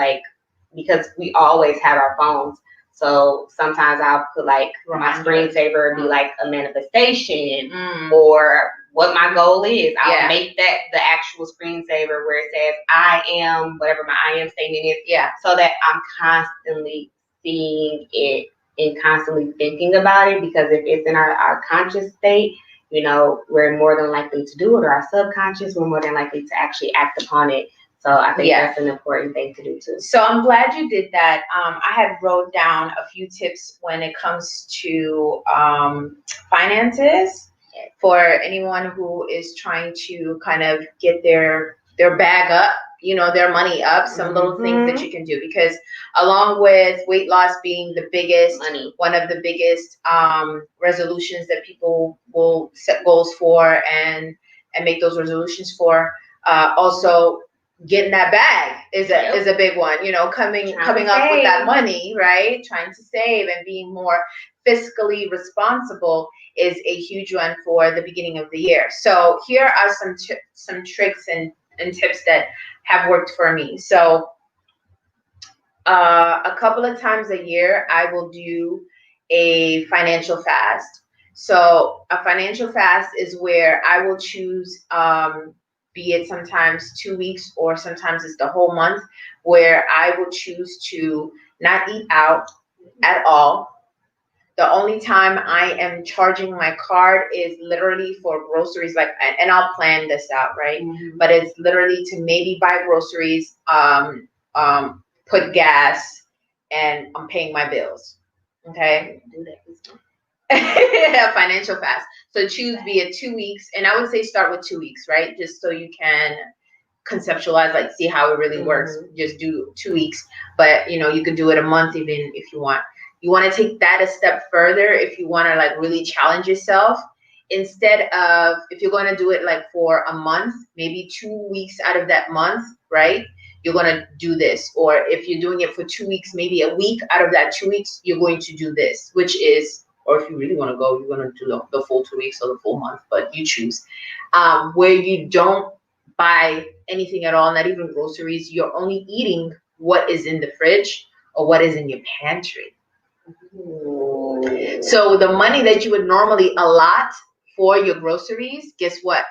because we always have our phones. So sometimes I'll put my screensaver be like a manifestation or what my goal is. I'll make that the actual screensaver where it says I am, whatever my I am statement is. Yeah. So that I'm constantly seeing it and constantly thinking about it, because if it's in our conscious state, we're more than likely to do it, or our subconscious, we're more than likely to actually act upon it. So I think that's an important thing to do too. So I'm glad you did that. I had wrote down a few tips when it comes to finances for anyone who is trying to kind of get their bag up, their money up, some little things that you can do, because along with weight loss being the biggest, one of the biggest resolutions that people will set goals for and make those resolutions for, also getting that bag is a big one, coming up with that money, right? Trying to save and being more fiscally responsible is a huge one for the beginning of the year. So here are some tricks and tips that have worked for me. So a couple of times a year, I will do a financial fast. So a financial fast is where I will choose, be it sometimes 2 weeks or sometimes it's the whole month, where I will choose to not eat out at all. The only time I am charging my card is literally for groceries, and I'll plan this out, right? But it's literally to maybe buy groceries, put gas, and I'm paying my bills. Okay. Financial fast. So choose be it 2 weeks, and I would say start with 2 weeks, right? Just so you can conceptualize, see how it really works. Just do 2 weeks, but you could do it a month even if you want. You want to take that a step further if you want to really challenge yourself. Instead of, if you're going to do it for a month, maybe 2 weeks out of that month, right? You're going to do this. Or if you're doing it for 2 weeks, maybe a week out of that 2 weeks, you're going to do this, which is, or if you really want to go, you're going to do the full 2 weeks or the full month, but you choose. Where you don't buy anything at all, not even groceries. You're only eating what is in the fridge or what is in your pantry. So the money that you would normally allot for your groceries, guess what?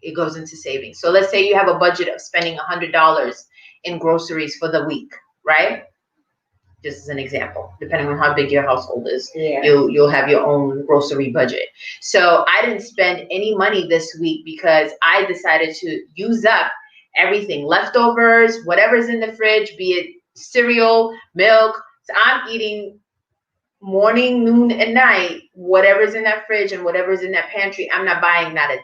It goes into savings. So let's say you have a budget of spending $100 in groceries for the week, right? Just as an example, depending on how big your household is, you'll have your own grocery budget. So I didn't spend any money this week because I decided to use up everything, leftovers, whatever's in the fridge, be it cereal, milk. So I'm eating morning, noon, and night, whatever's in that fridge and whatever's in that pantry. I'm not buying not a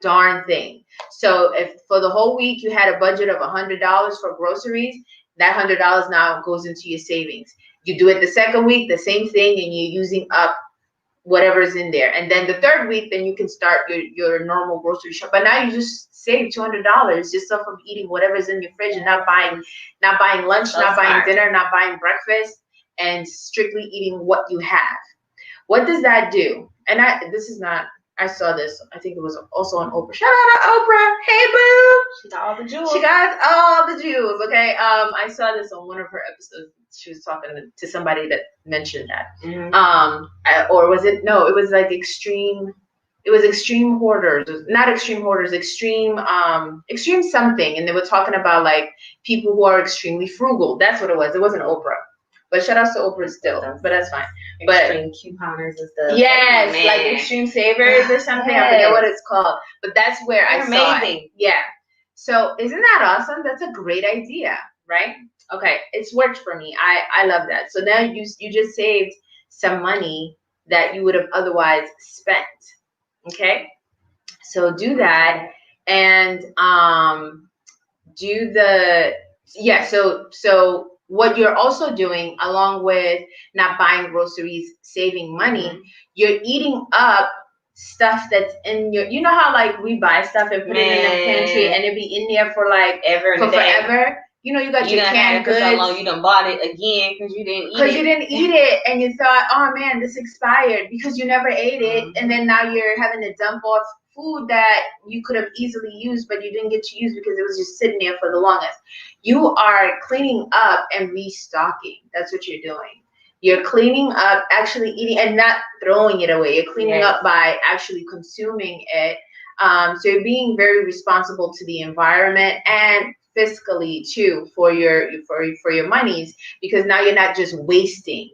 darn thing. So if for the whole week you had a budget of $100 for groceries, that $100 now goes into your savings. You do it the second week, the same thing, and you're using up whatever's in there. And then the third week, then you can start your normal grocery shop. But now you just save $200 just off of eating whatever's in your fridge and not buying lunch, not buying dinner, not buying breakfast, and strictly eating what you have. What does that do? And I saw this, I think it was also on Oprah. Shout out to Oprah. Hey, boo. She got all the jewels. She got all the jewels, okay? I saw this on one of her episodes. She was talking to somebody that mentioned that. Or was it? No, it was extreme. It was extreme hoarders, not extreme hoarders, extreme something. And they were talking about people who are extremely frugal. That's what it was. It wasn't Oprah. But shout out to Oprah still, but that's fine. Extreme couponers and stuff. Yes, extreme savers or something. Yes. I forget what it's called. But that's where I saw it. Yeah. So isn't that awesome? That's a great idea, right? Okay, it's worked for me. I love that. So now you just saved some money that you would have otherwise spent. Okay? So do that and so what you're also doing, along with not buying groceries, saving money, you're eating up stuff that's in your, how we buy stuff and put it in the pantry and it be in there for forever. You got your canned goods. So long you done bought it again because you didn't eat it and you thought, oh man, this expired because you never ate it, and then now you're having to dump off food that you could have easily used, but you didn't get to use because it was just sitting there for the longest. You are cleaning up and restocking. That's what you're doing. You're cleaning up, actually eating and not throwing it away. You're cleaning up by actually consuming it. So you're being very responsible to the environment and fiscally too for your monies, because now you're not just wasting.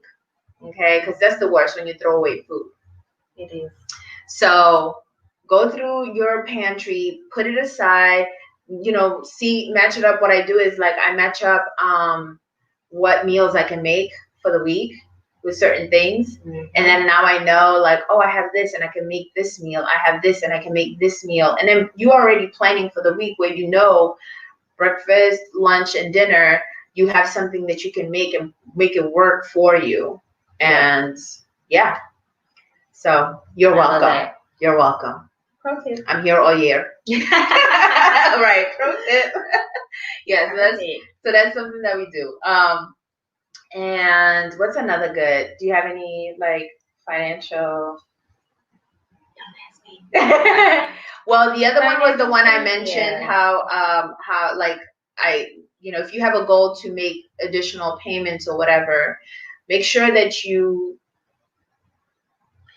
Okay, because that's the worst when you throw away food. It is. So go through your pantry, put it aside, match it up. What I do is like I match up what meals I can make for the week with certain things. Mm-hmm. And then now I know like, oh, I have this and I can make this meal. I have this and I can make this meal. And then you already planning for the week where breakfast, lunch, and dinner, you have something that you can make and make it work for you. And yeah. So you're welcome. You're welcome. Pro tip. I'm here all year. Right. Pro tip. Yeah, so that's something that we do. And what's another good? Do you have any like financial? Don't ask me. Well, the other one was the one I mentioned. How like if you have a goal to make additional payments or whatever, make sure that you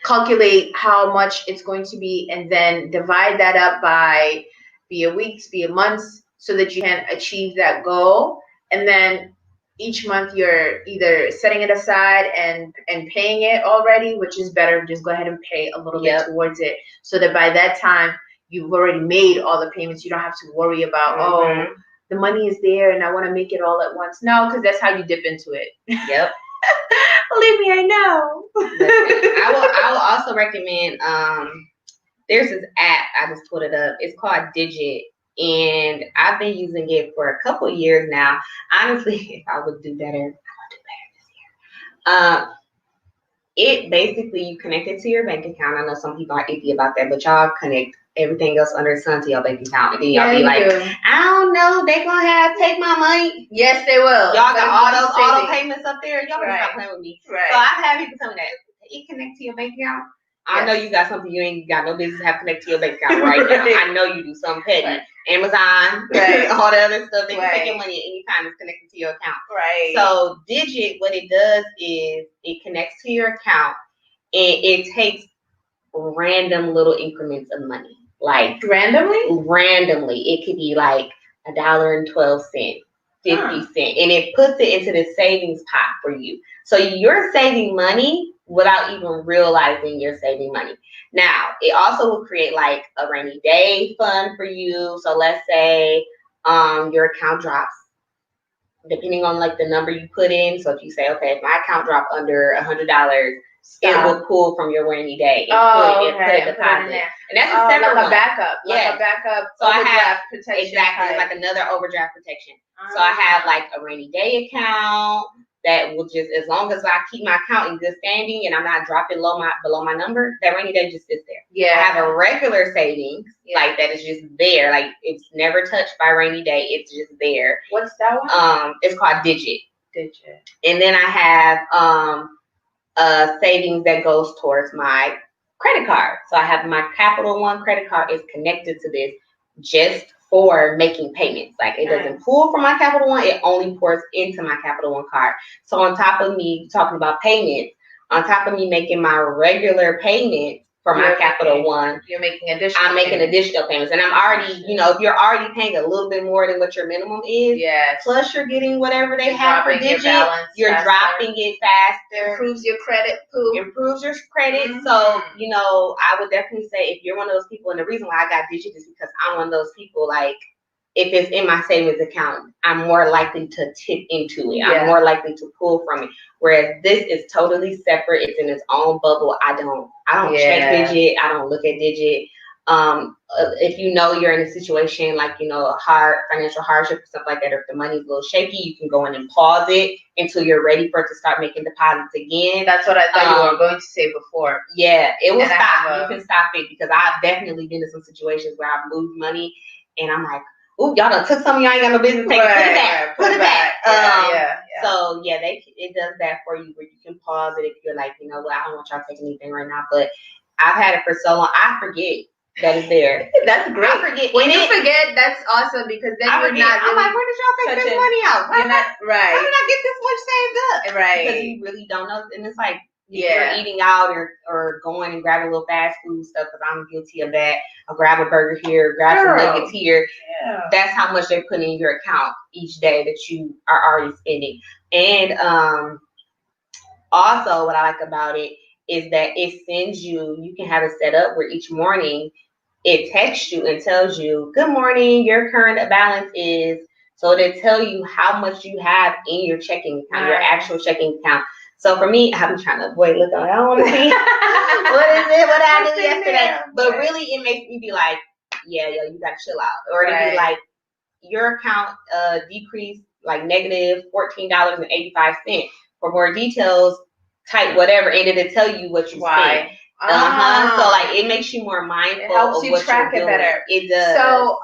calculate how much it's going to be and then divide that up by be a weeks, be a months, so that you can achieve that goal. And then each month you're either setting it aside and paying it already, which is better. Just go ahead and pay a little bit towards it, so that by that time you've already made all the payments. You don't have to worry about the money is there and I want to make it all at once. No, because that's how you dip into it. Yep. Believe me, I know. I will also recommend there's this app, I just put it up. It's called Digit, and I've been using it for a couple of years now. Honestly, if I would do better, I would do better this year. It basically, you connect it to your bank account. I know some people are iffy about that, but y'all connect everything else under the sun to your bank account. And then y'all be like, I don't know, they gonna take my money. Yes, they will. Y'all got all those auto payments up there. Y'all better stop playing with me. Right. So I've had people tell me that it connect to your bank account. I know you got something you ain't got no business have connect to your bank account right now. I know you do something petty. Right. Amazon, all the other stuff. They can take your money at any time. It's connected to your account. Right. So Digit, what it does is it connects to your account and it takes random little increments of money. Like randomly, it could be like $1.12, 50 cents, and it puts it into the savings pot for you. So you're saving money without even realizing you're saving money. Now, it also will create like a rainy day fund for you. So let's say your account drops, depending on like the number you put in. So if you say, okay, if my account dropped under $100, it will pull from your rainy day and put a deposit. And that's a separate like a backup. Like a backup. So I have protection. Exactly, like another overdraft protection. So I have like a rainy day account that will just, as long as I keep my account in good standing and I'm not dropping below my number, that rainy day just sits there. Yeah. I have a regular savings, like that is just there. Like it's never touched by rainy day. It's just there. What's that one? It's called Digit. Digit. And then I have savings that goes towards my credit card. So I have my Capital One credit card is connected to this just for making payments. Like it doesn't pull from my Capital One, it only pours into my Capital One card. So on top of me talking about payments, on top of me making my regular payments for my Capital One, you're making additional I'm making additional payments. And I'm already, if you're already paying a little bit more than what your minimum is, plus you're getting whatever they have for Digit, you're dropping it faster. Improves your credit pool. Improves your credit. Mm-hmm. So, I would definitely say if you're one of those people, and the reason why I got Digit is because I'm one of those people, like, if it's in my savings account, I'm more likely to tip into it. I'm more likely to pull from it. Whereas this is totally separate. It's in its own bubble. I don't check Digit. I don't look at Digit. If you're in a situation like, hard financial hardship or stuff like that, or if the money's a little shaky, you can go in and pause it until you're ready for it to start making deposits again. That's what I thought you were going to say before. Yeah, it will stop. You can stop it because I've definitely been in some situations where I've moved money and I'm like, ooh, y'all done took some, y'all ain't got no business taking. Put it back. So it does that for you where you can pause it if you're like, I don't want y'all taking anything right now. But I've had it for so long, I forget that it's there. That's great. I forget. When you forget, that's awesome because then you're not. I'm like, where did y'all take this money out? How did I get this much saved up? Right. Because you really don't know, and it's like. You're eating out or going and grabbing a little fast food stuff, because I'm guilty of that. I'll grab a burger here, grab some nuggets here. Yeah. That's how much they're putting in your account each day that you are already spending. And Also, what I like about it is that it sends you, you can have it set up where each morning it texts you and tells you, good morning, your current balance is, so they tell you how much you have in your checking account, your actual checking account. So for me, I'm trying to avoid looking, I don't want to see what is it, what I did yesterday. But really, it makes me be like, yeah, yo, you got to chill out. Or it'd be like, your account decreased like negative $14.85. For more details, type whatever, and it'll tell you what you spent. So like it makes you more mindful. It helps you track it better. It does. So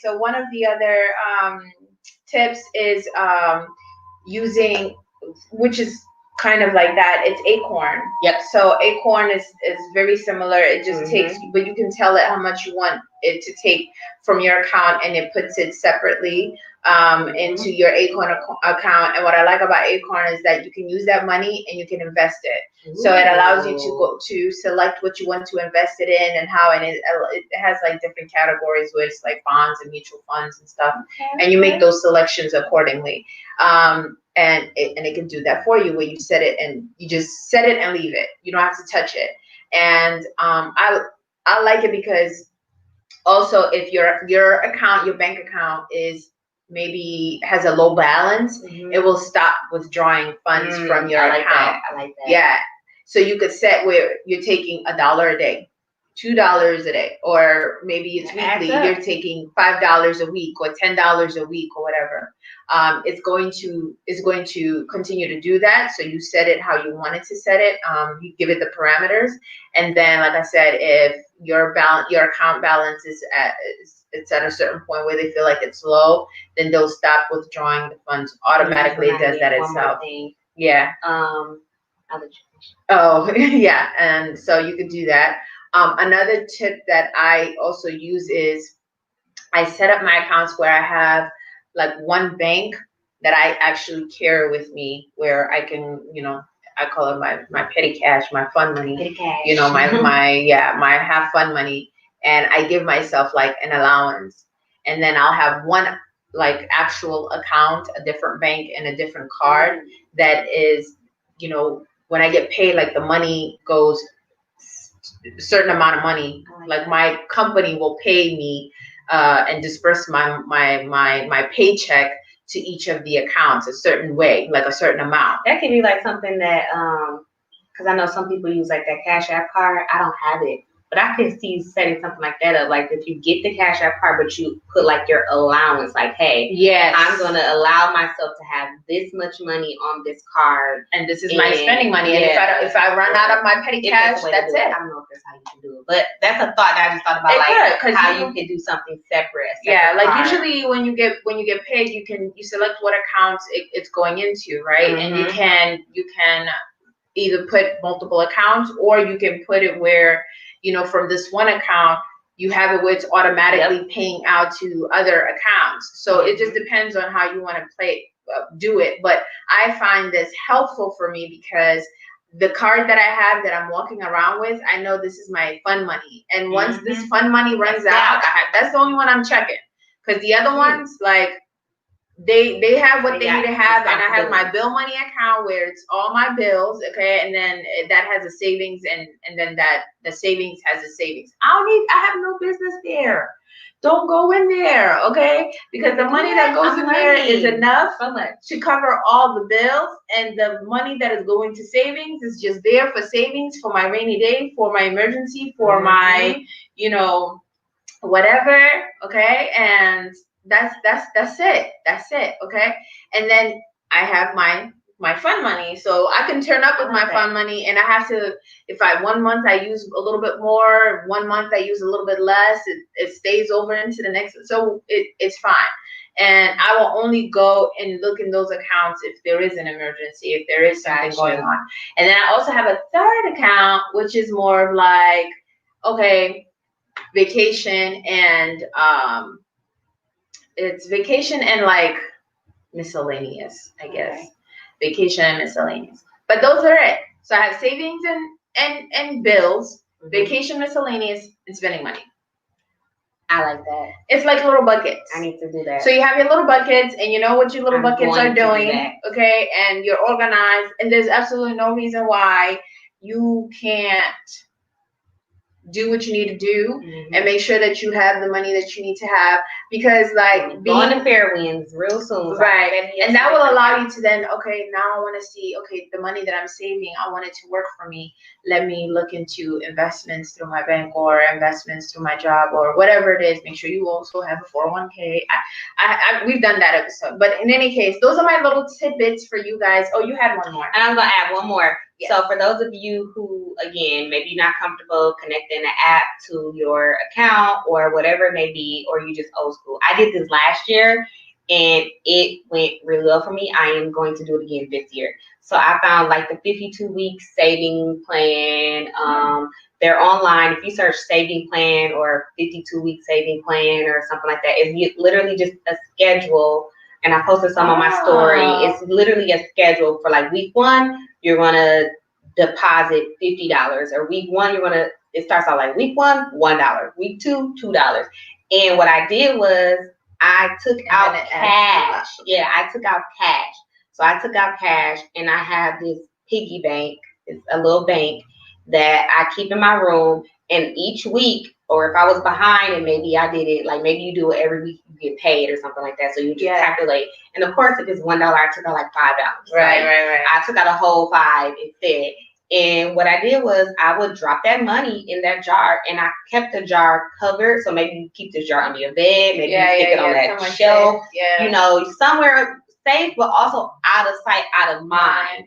so one of the other tips is using, which is kind of like that. It's Acorn. Yep. So Acorn is very similar. It just takes, but you can tell it how much you want it to take from your account, and it puts it separately into your Acorn account. And what I like about Acorn is that you can use that money and you can invest it. So it allows you to go to select what you want to invest it in and how, and it has like different categories where it's like bonds and mutual funds and stuff, and you make those selections accordingly. And it can do that for you, where you set it and you just set it and leave it. You don't have to touch it. And I like it because also if your account, your bank account is maybe has a low balance, it will stop withdrawing funds from your account. I like that. Yeah. So you could set where you're taking $1 a day, $2 a day, or maybe it's weekly. You're taking $5 a week or $10 a week or whatever. It's going to continue to do that. So you set it how you want it to set it. You give it the parameters, and then, like I said, if your account balance is at a certain point where they feel like it's low, then they'll stop withdrawing the funds automatically. It does that itself. Yeah. Oh, yeah. And so you could do that. Another tip that I also use is I set up my accounts where I have like one bank that I actually carry with me, where I can, I call it my petty cash, my fun money, my have fun money. And I give myself like an allowance, and then I'll have one like actual account, a different bank and a different card that is, when I get paid, like the money goes a certain amount of money, like my company will pay me and disperse my paycheck to each of the accounts a certain way, like a certain amount. That could be like something that, because I know some people use like that Cash App card. I don't have it, but I could see you setting something like that up. Like if you get the Cash App card, but you put like your allowance, like, hey, I'm going to allow myself to have this much money on this card, and this is my spending money. And if I run out of my petty cash, that's it. I don't know if that's how you can do it, but that's a thought that I just thought about, like how you can do something separate. Like card. Usually when you get paid, you select what accounts it's going into, right? And you can either put multiple accounts, or you can put it where, from this one account, you have it where it's automatically paying out to other accounts. So it just depends on how you want to do it. But I find this helpful for me because the card that I have that I'm walking around with, I know this is my fun money. And once this fun money runs out, that's the only one I'm checking. Because the other ones, like, they have what they need to have, and I have my bill money account where it's all my bills, okay, and then that has a savings, and then that the savings has a savings. I have no business there. Don't go in there, okay? Because the money that goes in there is enough to cover all the bills, and the money that is going to savings is just there for savings, for my rainy day, for my emergency, for my, whatever, okay? And that's it, okay? And then I have my fun money, so I can turn up with my fun money, and I have to, if one month I use a little bit more, 1 month I use a little bit less, it stays over into the next, so it's fine. And I will only go and look in those accounts if there is an emergency, if there is something going on. And then I also have a third account, which is more of like, okay, vacation and it's vacation and like miscellaneous, I guess. Vacation and miscellaneous. But those are it. So I have savings and bills, vacation, miscellaneous, and spending money. I like that. It's like little buckets. I need to do that. So you have your little buckets, and you know what your little buckets are doing, okay? And you're organized, and there's absolutely no reason why you can't do what you need to do and make sure that you have the money that you need to have, because like going to Fairwinds real soon, right? And that will allow you to then, okay, now I want to see, okay, the money that I'm saving, I want it to work for me. Let me look into investments through my bank or investments through my job or whatever it is. Make sure you also have a 401k. We've done that episode, but in any case, those are my little tidbits for you guys. Oh, you had one more. And I'm gonna add one more. Yes. So for those of you who, again, maybe not comfortable connecting the app to your account or whatever it may be, or you just old school. I did this last year and it went really well for me. I am going to do it again this year. So I found like the 52-week saving plan. They're online. If you search saving plan or 52-week saving plan or something like that, it's literally just a schedule. And I posted some on my story. It's literally a schedule for like week 1. You're going to deposit $50, or week 1, it starts out like week 1, $1, week 2, $2. And what I did was I took out cash. Yeah, I took out cash. So I took out cash, and I have this piggy bank. It's a little bank that I keep in my room. And each week, or if I was behind and maybe I did it, like maybe you do it every week, you get paid or something like that. So you just calculate. And of course, if it's $1, I took out like $5. Right. I took out a whole 5 instead. And what I did was I would drop that money in that jar, and I kept the jar covered. So maybe you keep this jar under your bed, maybe you stick it on that shelf, somewhere safe, but also out of sight, out of mind.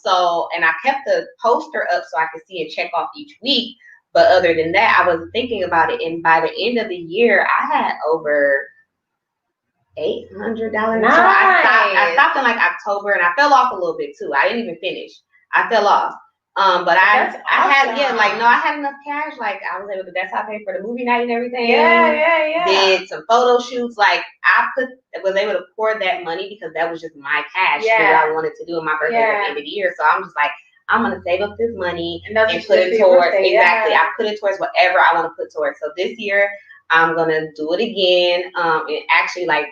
So, and I kept the poster up so I could see and check off each week. But other than that, I was thinking about it, and by the end of the year, I had over $800. Nice. So I stopped in like October, and I fell off a little bit too. I didn't even finish. I fell off. But I had enough cash. Like I was able to, that's how I paid for the movie night and everything. Yeah. Did some photo shoots. Like was able to pour that money because that was just my cash that I wanted to do in my birthday at the end of the year. So I'm just like, I'm gonna save up this money and put it towards I put it towards whatever I want to put towards. So this year I'm gonna do it again. And actually, like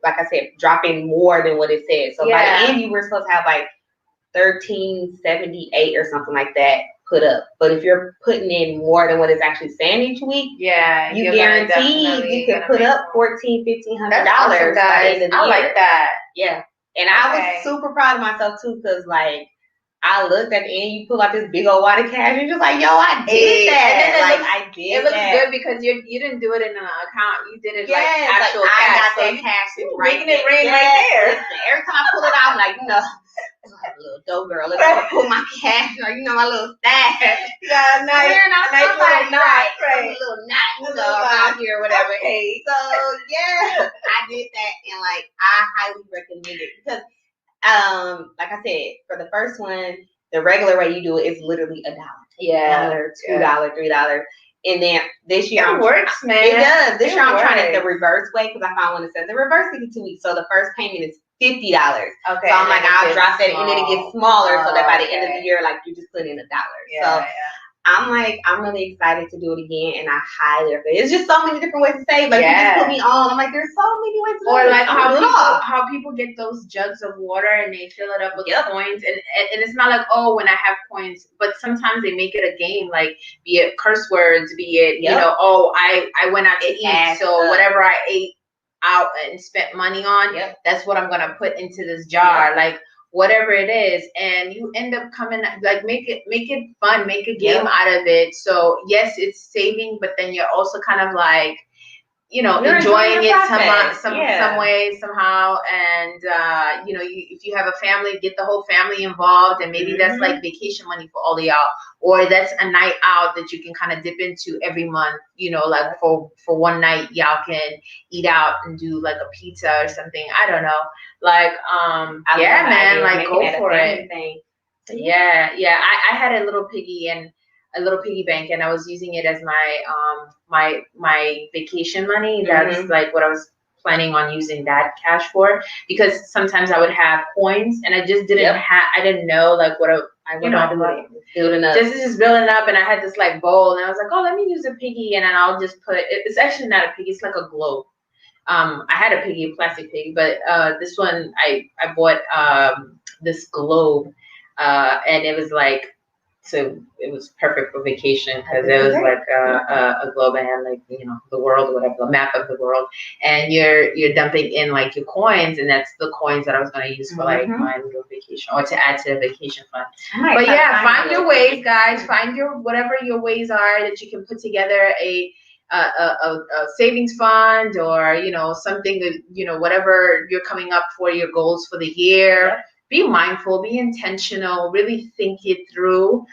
I said, drop in more than what it said. So by the end, you were supposed to have like 1378 or something like that put up. But if you're putting in more than what it's actually saying each week, you guaranteed you could put up $1,400-$1,500 by the end of the year. Like that. Yeah. And I was super proud of myself too, because like I looked at the end, you pull out this big old wad of cash, and you're just like, yo, I did that. It looks good because you didn't do it in an account. You did it like actual cash. I got that cash making it rain right there. Every time I pull it out, I'm like, like a little dough girl. Let me pull my cash, or my little stash. Yeah, nice. Wearing out somebody, right? A little knot, around here or whatever. Okay. So I did that, and like I highly recommend it because, like I said, for the first one, the regular way you do it is literally $1. $1, $2, $3. And then this year it works, man. It does. This year I'm trying it the reverse way, because I found one that says the reverse 52 weeks. So the first payment is $50. Okay. So I'm like, I'll drop that, and then it gets smaller, so that by the end of the year, like you just put in $1. I'm like, I'm really excited to do it again, and I highly recommend it. It's just so many different ways to save. Like, you just put me on. I'm like, there's so many ways to save. Or like how people get those jugs of water and they fill it up with coins. And it's not like, oh, when I have coins, but sometimes they make it a game, like be it curse words, be it, I went out to eat. So whatever I ate out and spent money on, that's what I'm going to put into this jar. Like, whatever it is, and you end up coming like make it fun, make a game out of it. So yes, it's saving, but then you're also kind of like, you're enjoying it some way, somehow. And if you have a family, get the whole family involved, and maybe that's like vacation money for all of y'all, or that's a night out that you can kind of dip into every month. Like for one night, y'all can eat out and do like a pizza or something. I don't know. Like, man, like go for it. So, I had a little piggy bank, and I was using it as my my vacation money. That's like what I was planning on using that cash for, because sometimes I would have coins, and I just didn't I didn't know like what You know, building up. Just building up, and I had this like bowl, and I was like, oh, let me use a piggy, and then I'll just put it's actually not a piggy, it's like a globe. I had a piggy, a plastic piggy, but this one I bought this globe, and it was like, so it was perfect for vacation because it was like a globe and had like, you know, the world or whatever, the map of the world, and you're dumping in like your coins, and that's the coins that I was going to use for like my little vacation or to add to the vacation fund. But yeah, find your ways, guys. Find your whatever your ways are that you can put together a savings fund, or you know, something that, you know, whatever you're coming up for your goals for the year. Yep. Be mindful, be intentional, really think it through,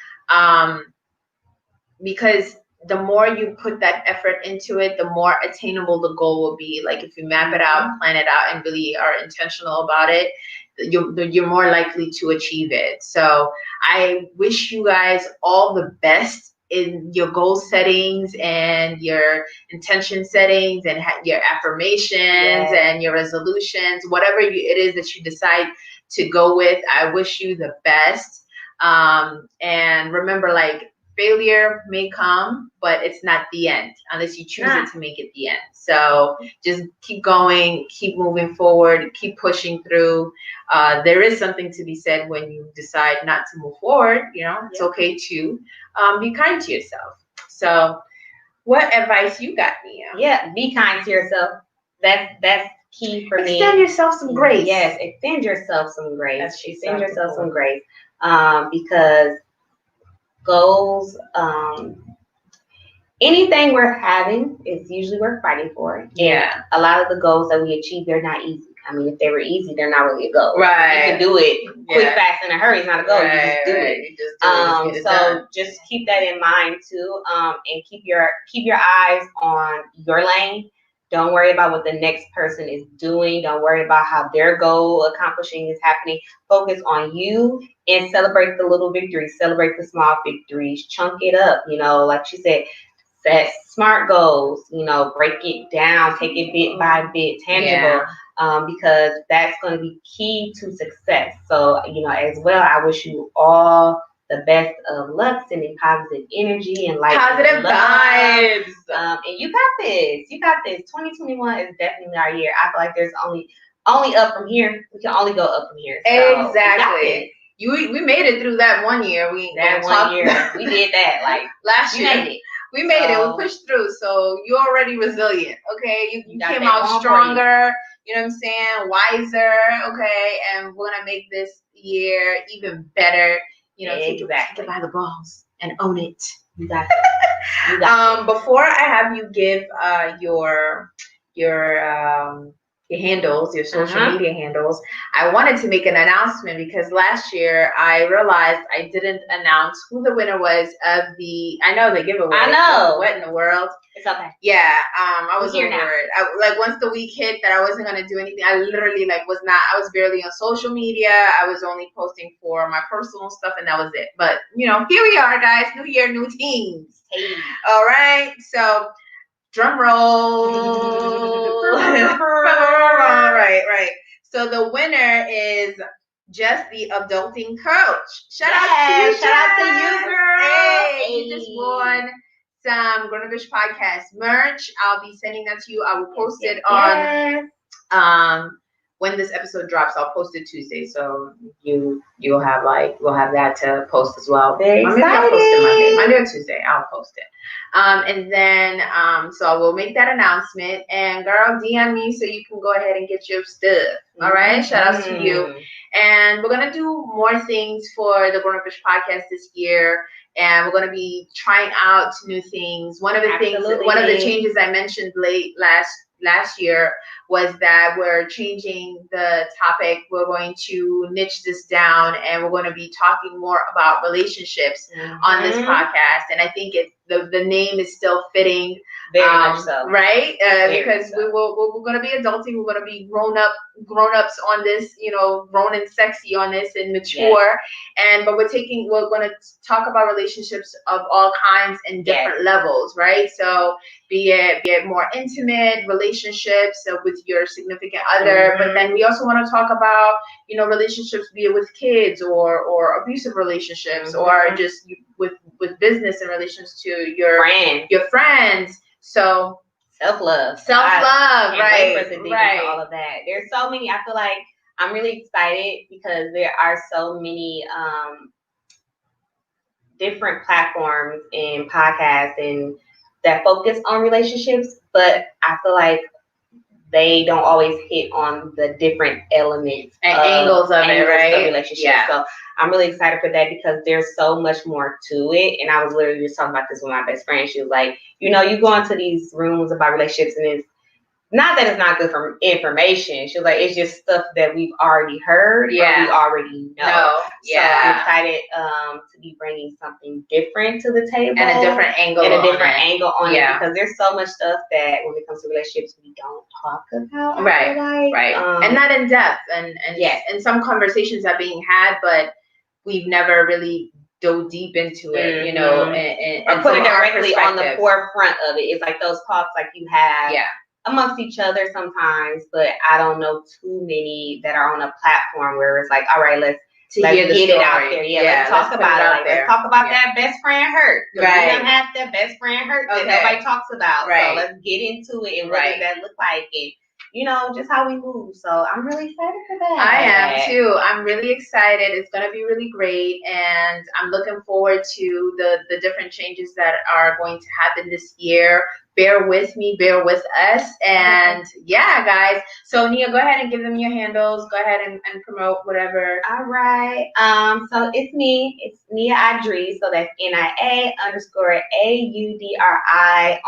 because the more you put that effort into it, the more attainable the goal will be. Like if you map it out, plan it out, and really are intentional about it, you're more likely to achieve it. So I wish you guys all the best in your goal settings and your intention settings and your affirmations and your resolutions, whatever it is that you decide to go with. I wish you the best. And remember, like, failure may come, but it's not the end unless you choose it to make it the end. So just keep going, keep moving forward, keep pushing through. There is something to be said when you decide not to move forward. You know, it's okay to be kind to yourself. So what advice you got, Nia? Yeah, be kind to yourself. That's key for me. Extend yourself some grace. Yes, extend yourself some grace. Extend yourself some grace. Because goals, anything worth having is usually worth fighting for. Yeah. And a lot of the goals that we achieve, they're not easy. I mean, if they were easy, they're not really a goal. Right. You can do it quick, fast, in a hurry. It's not a goal. Right, you just do it. You just do it. So just keep that in mind too. And keep your eyes on your lane. Don't worry about what the next person is doing. Don't worry about how their goal accomplishing is happening. Focus on you and celebrate the little victories. Celebrate the small victories. Chunk it up. You know, like she said, set smart goals. You know, break it down. Take it bit by bit, tangible. Because that's going to be key to success. So, you know, as well, I wish you all the best of luck, sending positive energy and like positive vibes. And you got this. You got this. 2021 is definitely our year. I feel like there's only up from here. We can only go up from here. So exactly. We made it through that 1 year. We did that like last year. Made it. We made it. We pushed through. So you're already resilient. Okay, you came out stronger. You know what I'm saying? Wiser. Okay, and we're gonna make this year even better. You know, take it by the balls and own it. You got it. Before I have you give your handles, your social media handles, I wanted to make an announcement because last year I realized I didn't announce who the winner was of I know the giveaway. I know. What in the world? It's okay. Yeah, I was over it. Like once the week hit that I wasn't gonna do anything, I literally I was barely on social media. I was only posting for my personal stuff, and that was it. But you know, here we are, guys. New year, new teams. Hey. All right, so drum roll. Right. So the winner is Just the Adulting Coach. Shout out to you, girl. Hey, you just won some GrownupIsh Podcast merch. I'll be sending that to you. I will post it on when this episode drops. I'll post it Tuesday, so you'll have we'll have that to post as well. Very excited. I'll post it Monday or Tuesday. I'll post it. And then so I will make that announcement. And girl, DM me so you can go ahead and get your stuff. All right. Shout outs to you. And we're gonna do more things for the GrownupIsh Podcast this year. And we're gonna be trying out new things. One of the changes I mentioned late last year was that we're changing the topic. We're going to niche this down, and we're going to be talking more about relationships on this podcast. And I think the name is still fitting. Very much so. Right? Because we're going to be adulting. We're going to be grown-ups on this, grown and sexy on this and mature. Yes. But we're going to talk about relationships of all kinds and different levels, right? So be it more intimate relationships with your significant other, but then we also want to talk about, relationships, be it with kids or abusive relationships, or just with business and relations to your friends. So self-love, right? All of that. There's so many. I feel like I'm really excited because there are so many different platforms and podcasts and that focus on relationships, but I feel like they don't always hit on the different elements and angles of it, right? Of relationships. Yeah. So I'm really excited for that because there's so much more to it. And I was literally just talking about this with my best friend. She was like, you go into these rooms about relationships and it's not that it's not good for information. She was like, it's just stuff that we've already heard or we already know. So I'm excited to be bringing something different to the table. And a different angle on it. Because there's so much stuff that when it comes to relationships, we don't talk about. Right. And not in depth. And some conversations are being had, but we've never really dove deep into it, and put it directly on the forefront of it. It's like those talks like you have amongst each other sometimes, but I don't know too many that are on a platform where it's like, all right, let's get it out there. Let's talk about it. Let's talk about that best friend hurt. Right. We don't have that best friend hurt that nobody talks about. Right. So let's get into it and what does that look like and just how we move. So I'm really excited for that. I am too. I'm really excited. It's going to be really great. And I'm looking forward to the different changes that are going to happen this year. Bear with me, bear with us. And guys. So Nia, go ahead and give them your handles. Go ahead and promote whatever. All right. So it's me. It's Nia Audrey. So that's NIA_AUDRI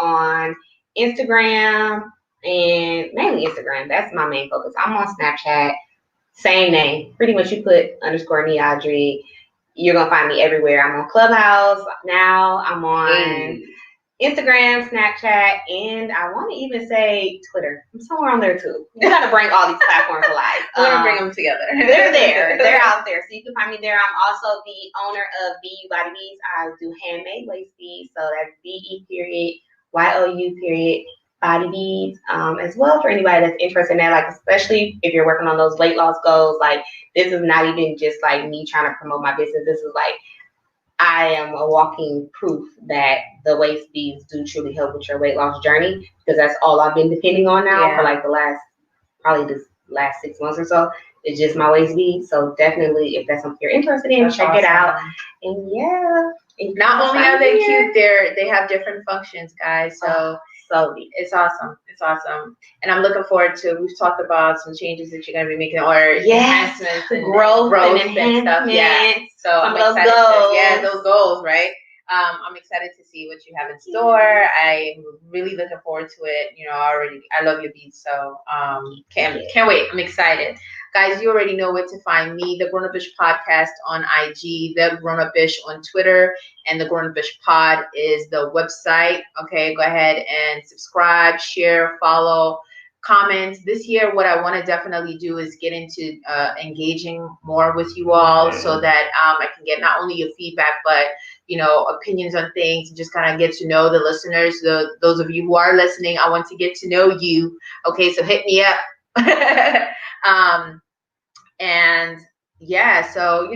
on Instagram. And mainly Instagram. That's my main focus. I'm on Snapchat. Same name. Pretty much you put _Nias Audrey. You're going to find me everywhere. I'm on Clubhouse now. I'm on Instagram, Snapchat, and I want to even say Twitter. I'm somewhere on there too. We got to bring all these platforms alive. We're going to bring them together. They're there. They're out there. So you can find me there. I'm also the owner of BU Body Beads. I do handmade waist beads. So that's BE_YOU_ body beads, as well for anybody that's interested in that, like especially if you're working on those weight loss goals. Like this is not even just like me trying to promote my business. This is like I am a walking proof that the waist beads do truly help with your weight loss journey, because that's all I've been depending on now for like the last 6 months or so. It's just my waist beads. So definitely, if that's something you're interested in, check it out. And not only are they cute, they have different functions, guys. So it's awesome. It's awesome. And I'm looking forward to, we've talked about some changes that you're going to be making, or enhancements and growth and stuff. Yeah. So I'm excited. Those goals, right? I'm excited to see what you have in store. I'm really looking forward to it. I love your beats. So can't wait. I'm excited. Guys, you already know where to find me, the GrownupIsh Podcast on IG, the GrownupIsh on Twitter, and the GrownupIsh Pod is the website. Okay, go ahead and subscribe, share, follow, comment. This year, what I want to definitely do is get into engaging more with you all, so that I can get not only your feedback, but opinions on things, and just kind of get to know the listeners. Those of you who are listening, I want to get to know you. Okay, so hit me up. So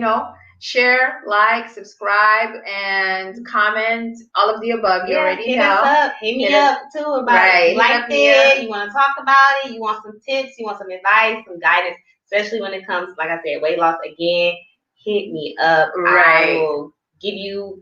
share, like, subscribe, and comment, all of the above. You already know. Hit me up too about you liked it, you want to talk about it, you want some tips, you want some advice, some guidance, especially when it comes, like I said, weight loss. Again, hit me up. I will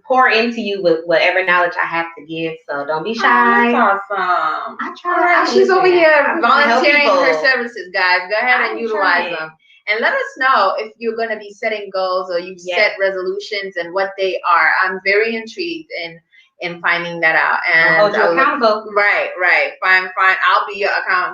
pour into you with whatever knowledge I have to give. So don't be shy. That's awesome. I try. She's over here volunteering her services, guys. Go ahead and utilize them. And let us know if you're going to be setting goals or you've set resolutions and what they are. I'm very intrigued in finding that out. And hold you accountable. Right. Fine. I'll be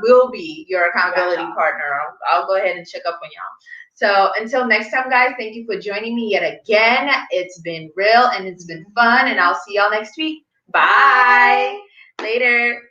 will be your accountability partner. I'll go ahead and check up on y'all. So until next time, guys, thank you for joining me yet again. It's been real and it's been fun, and I'll see y'all next week. Bye. Later.